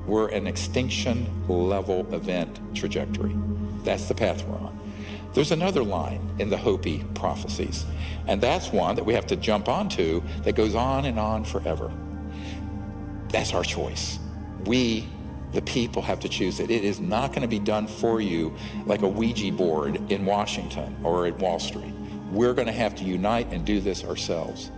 We're an extinction level event trajectory. That's the path we're on. There's another line in the Hopi prophecies, and that's one that we have to jump onto that goes on and on forever. That's our choice. We, the people, have to choose it. It is not going to be done for you like a Ouija board in Washington or at Wall Street. We're going to have to unite and do this ourselves.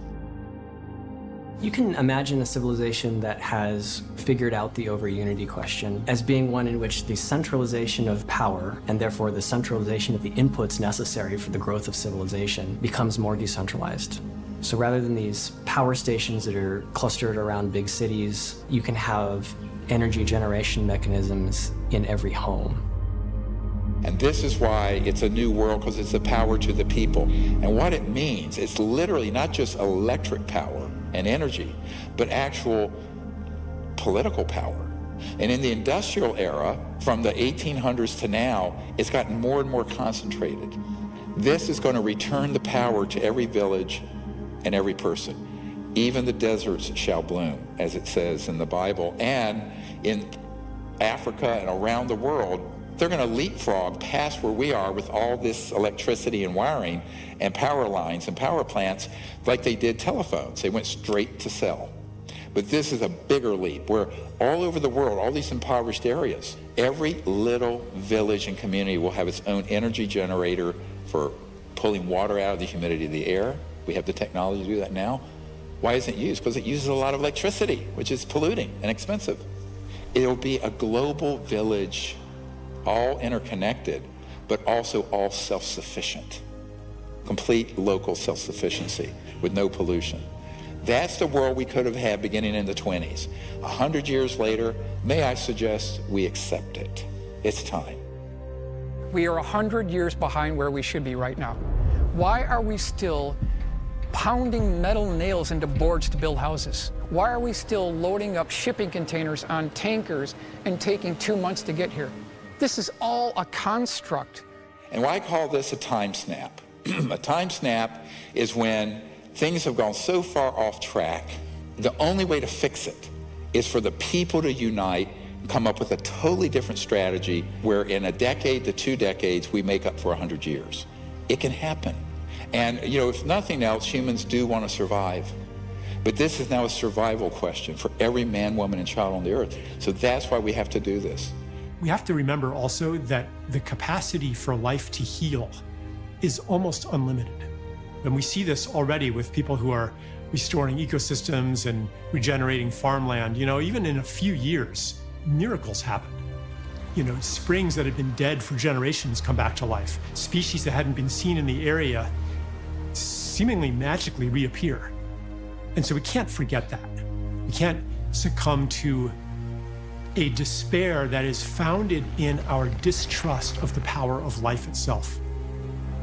You can imagine a civilization that has figured out the over-unity question as being one in which the centralization of power, and therefore the centralization of the inputs necessary for the growth of civilization, becomes more decentralized. So rather than these power stations that are clustered around big cities, you can have energy generation mechanisms in every home. And this is why it's a new world, because it's the power to the people. And what it means, it's literally not just electric power and energy, but actual political power. And in the industrial era, from the 1800s to now, it's gotten more and more concentrated. This is going to return the power to every village and every person. Even the deserts shall bloom, as it says in the Bible. And in Africa and around the world, they're going to leapfrog past where we are with all this electricity and wiring and power lines and power plants like they did telephones. They went straight to cell. But this is a bigger leap where all over the world, all these impoverished areas, every little village and community will have its own energy generator for pulling water out of the humidity of the air. We have the technology to do that now. Why isn't it used? Because it uses a lot of electricity, which is polluting and expensive. It'll be a global village, all interconnected, but also all self-sufficient. Complete local self-sufficiency with no pollution. That's the world we could have had beginning in the 20s. 100 years later, may I suggest we accept it. It's time. We are 100 years behind where we should be right now. Why are we still pounding metal nails into boards to build houses? Why are we still loading up shipping containers on tankers and taking 2 months to get here? This is all a construct. And why I call this a time snap? A time snap is when things have gone so far off track. The only way to fix it is for the people to unite, come up with a totally different strategy where in a decade to 2 decades, we make up for 100 years. It can happen. And, you know, if nothing else, humans do want to survive. But this is now a survival question for every man, woman, and child on the earth. So that's why we have to do this. We have to remember also that the capacity for life to heal is almost unlimited. And we see this already with people who are restoring ecosystems and regenerating farmland. You know, even in a few years, miracles happen. You know, springs that had been dead for generations come back to life. Species that hadn't been seen in the area seemingly magically reappear. And so we can't forget that. We can't succumb to a despair that is founded in our distrust of the power of life itself,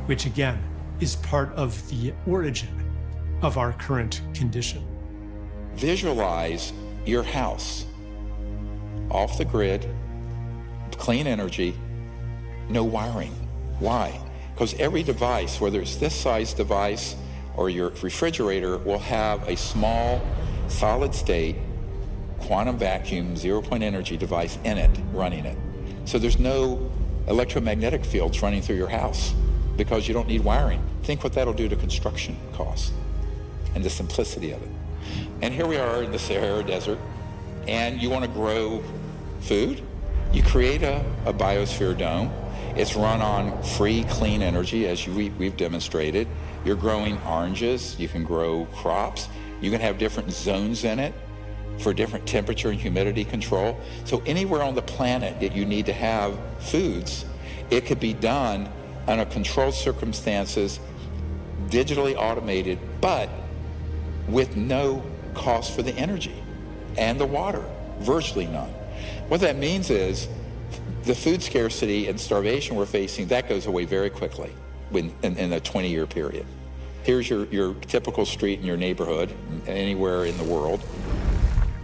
which again is part of the origin of our current condition. Visualize your house off the grid, clean energy, no wiring. Why? Because every device, whether it's this size device or your refrigerator, will have a small solid state quantum vacuum zero-point energy device in it, running it. So there's no electromagnetic fields running through your house because you don't need wiring. Think what that'll do to construction costs and the simplicity of it. And here we are in the Sahara Desert, and you want to grow food? You create a biosphere dome. It's run on free, clean energy, as we've demonstrated. You're growing oranges. You can grow crops. You can have different zones in it for different temperature and humidity control. So anywhere on the planet that you need to have foods, it could be done under controlled circumstances, digitally automated, but with no cost for the energy and the water, virtually none. What that means is the food scarcity and starvation we're facing, that goes away very quickly in a 20-year period. Here's your typical street in your neighborhood, anywhere in the world.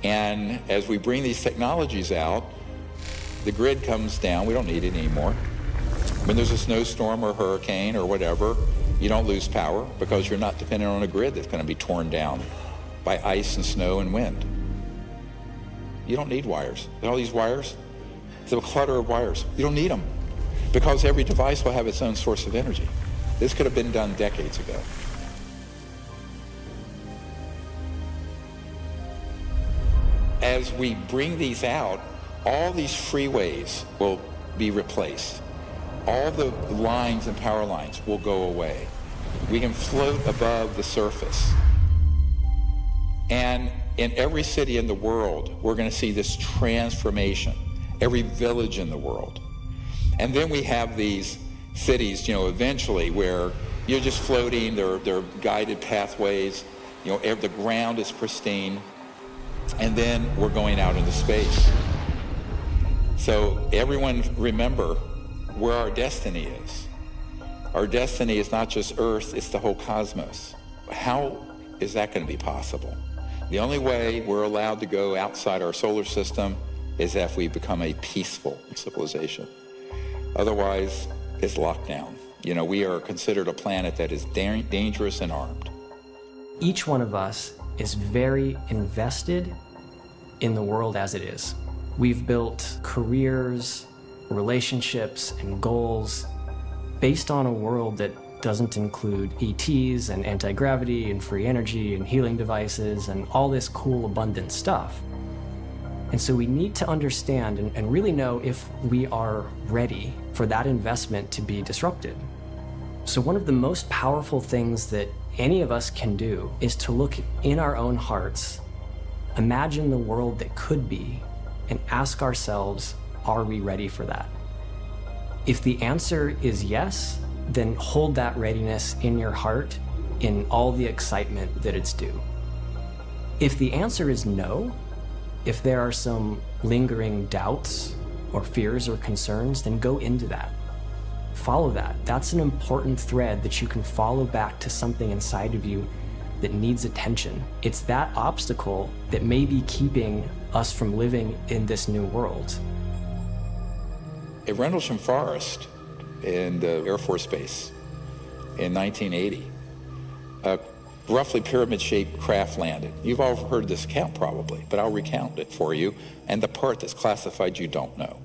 And as we bring these technologies out, the grid comes down. We don't need it anymore. When there's a snowstorm or hurricane or whatever, you don't lose power because you're not dependent on a grid that's going to be torn down by ice and snow and wind. You don't need wires. All these wires, it's a clutter of wires. You don't need them because every device will have its own source of energy. This could have been done decades ago. As we bring these out, all these freeways will be replaced. All the lines and power lines will go away. We can float above the surface. And in every city in the world, we're going to see this transformation, every village in the world. And then we have these cities, you know, eventually where you're just floating, there are guided pathways, you know, the ground is pristine, and then we're going out into space. So everyone remember where our destiny is. Our destiny is not just Earth, it's the whole cosmos. How is that going to be possible? The only way we're allowed to go outside our solar system is if we become a peaceful civilization. Otherwise, it's locked down. You know, we are considered a planet that is dangerous and armed. Each one of us is very invested in the world as it is. We've built careers, relationships, and goals based on a world that doesn't include ETs and anti-gravity and free energy and healing devices and all this cool, abundant stuff. And so we need to understand and really know if we are ready for that investment to be disrupted. So one of the most powerful things that any of us can do is to look in our own hearts, imagine the world that could be, and ask ourselves, are we ready for that? If the answer is yes, then hold that readiness in your heart in all the excitement that it's due. If the answer is no, if there are some lingering doubts or fears or concerns, then go into that. Follow that. That's an important thread that you can follow back to something inside of you that needs attention. It's that obstacle that may be keeping us from living in this new world. At Rendlesham Forest in the Air Force Base in 1980, a roughly pyramid-shaped craft landed. You've all heard this account probably, but I'll recount it for you. And the part that's classified you don't know.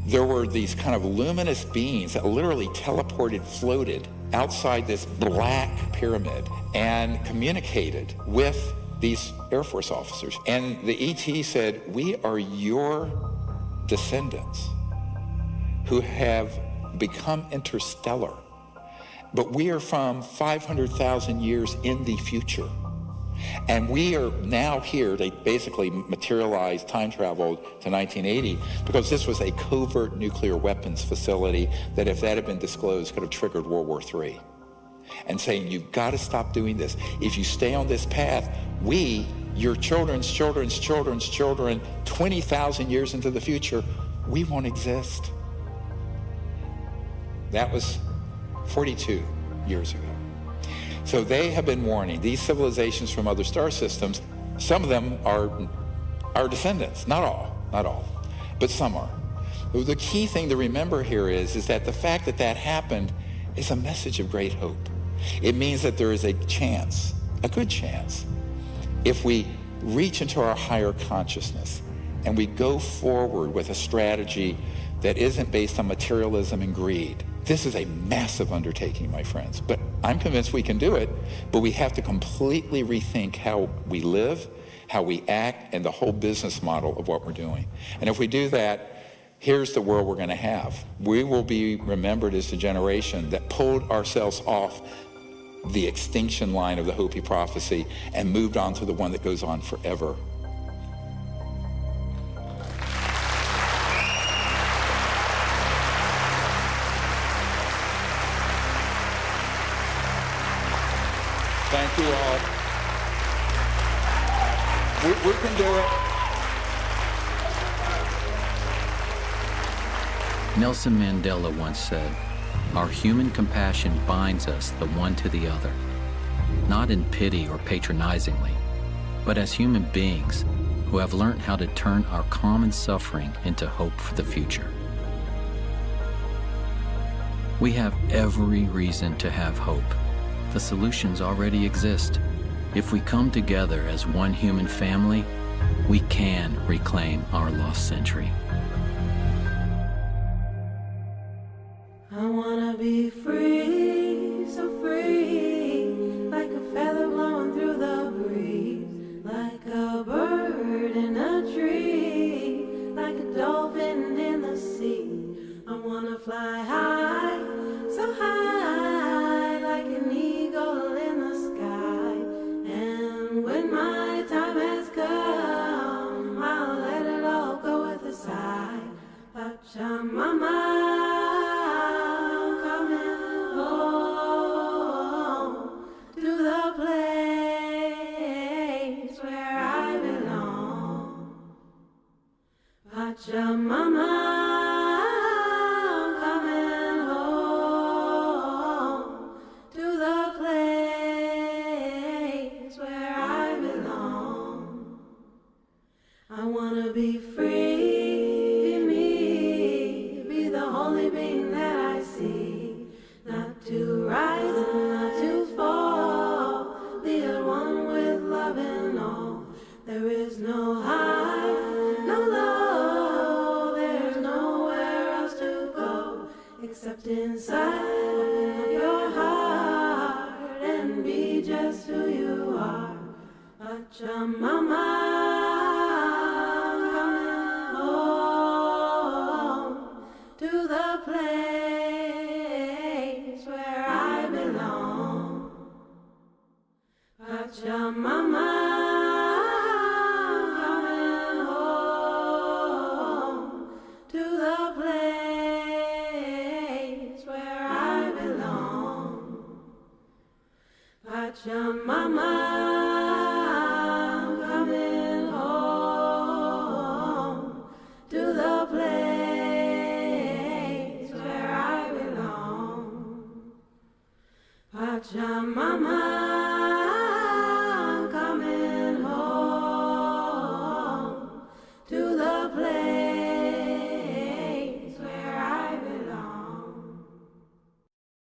There were these kind of luminous beings that literally teleported, floated outside this black pyramid and communicated with these Air Force officers. And the ET said, we are your descendants who have become interstellar, but we are from 500,000 years in the future. And we are now here. They basically materialized, time traveled to 1980 because this was a covert nuclear weapons facility that, if that had been disclosed, could have triggered World War III. And saying, you've got to stop doing this. If you stay on this path, we, your children's children's children's children, 20,000 years into the future, we won't exist. That was 42 years ago. So they have been warning these civilizations from other star systems. Some of them are our descendants, not all, but some are. The key thing to remember here is that the fact that that happened is a message of great hope. It means that there is a chance, a good chance, if we reach into our higher consciousness and we go forward with a strategy that isn't based on materialism and greed. This is a massive undertaking, my friends, but I'm convinced we can do it, but we have to completely rethink how we live, how we act, and the whole business model of what we're doing. And if we do that, here's the world we're going to have. We will be remembered as the generation that pulled ourselves off the extinction line of the Hopi prophecy and moved on to the one that goes on forever. Thank you all. We can do it. Nelson Mandela once said, "Our human compassion binds us the one to the other, not in pity or patronizingly, but as human beings who have learned how to turn our common suffering into hope for the future." We have every reason to have hope. The solutions already exist. If we come together as one human family, we can reclaim our lost century. I wanna be free, so free, like a feather blowing through the breeze, like a bird in a tree, like a dolphin in the sea. I wanna fly high, so high, like an eagle in the sky. And when my time has come, I'll let it all go with a sigh. Pachamama. Pachamama, coming home to the place where I belong. I wanna be free, be me, be the only being that I see. Not to rise and not to fall, be at one with love and all. There is no high, no low, except inside your heart, and be just who you are. Pachamama, coming home to the place where I belong. Pachamama. Pachamama, coming home to the place where I belong. Pachamama.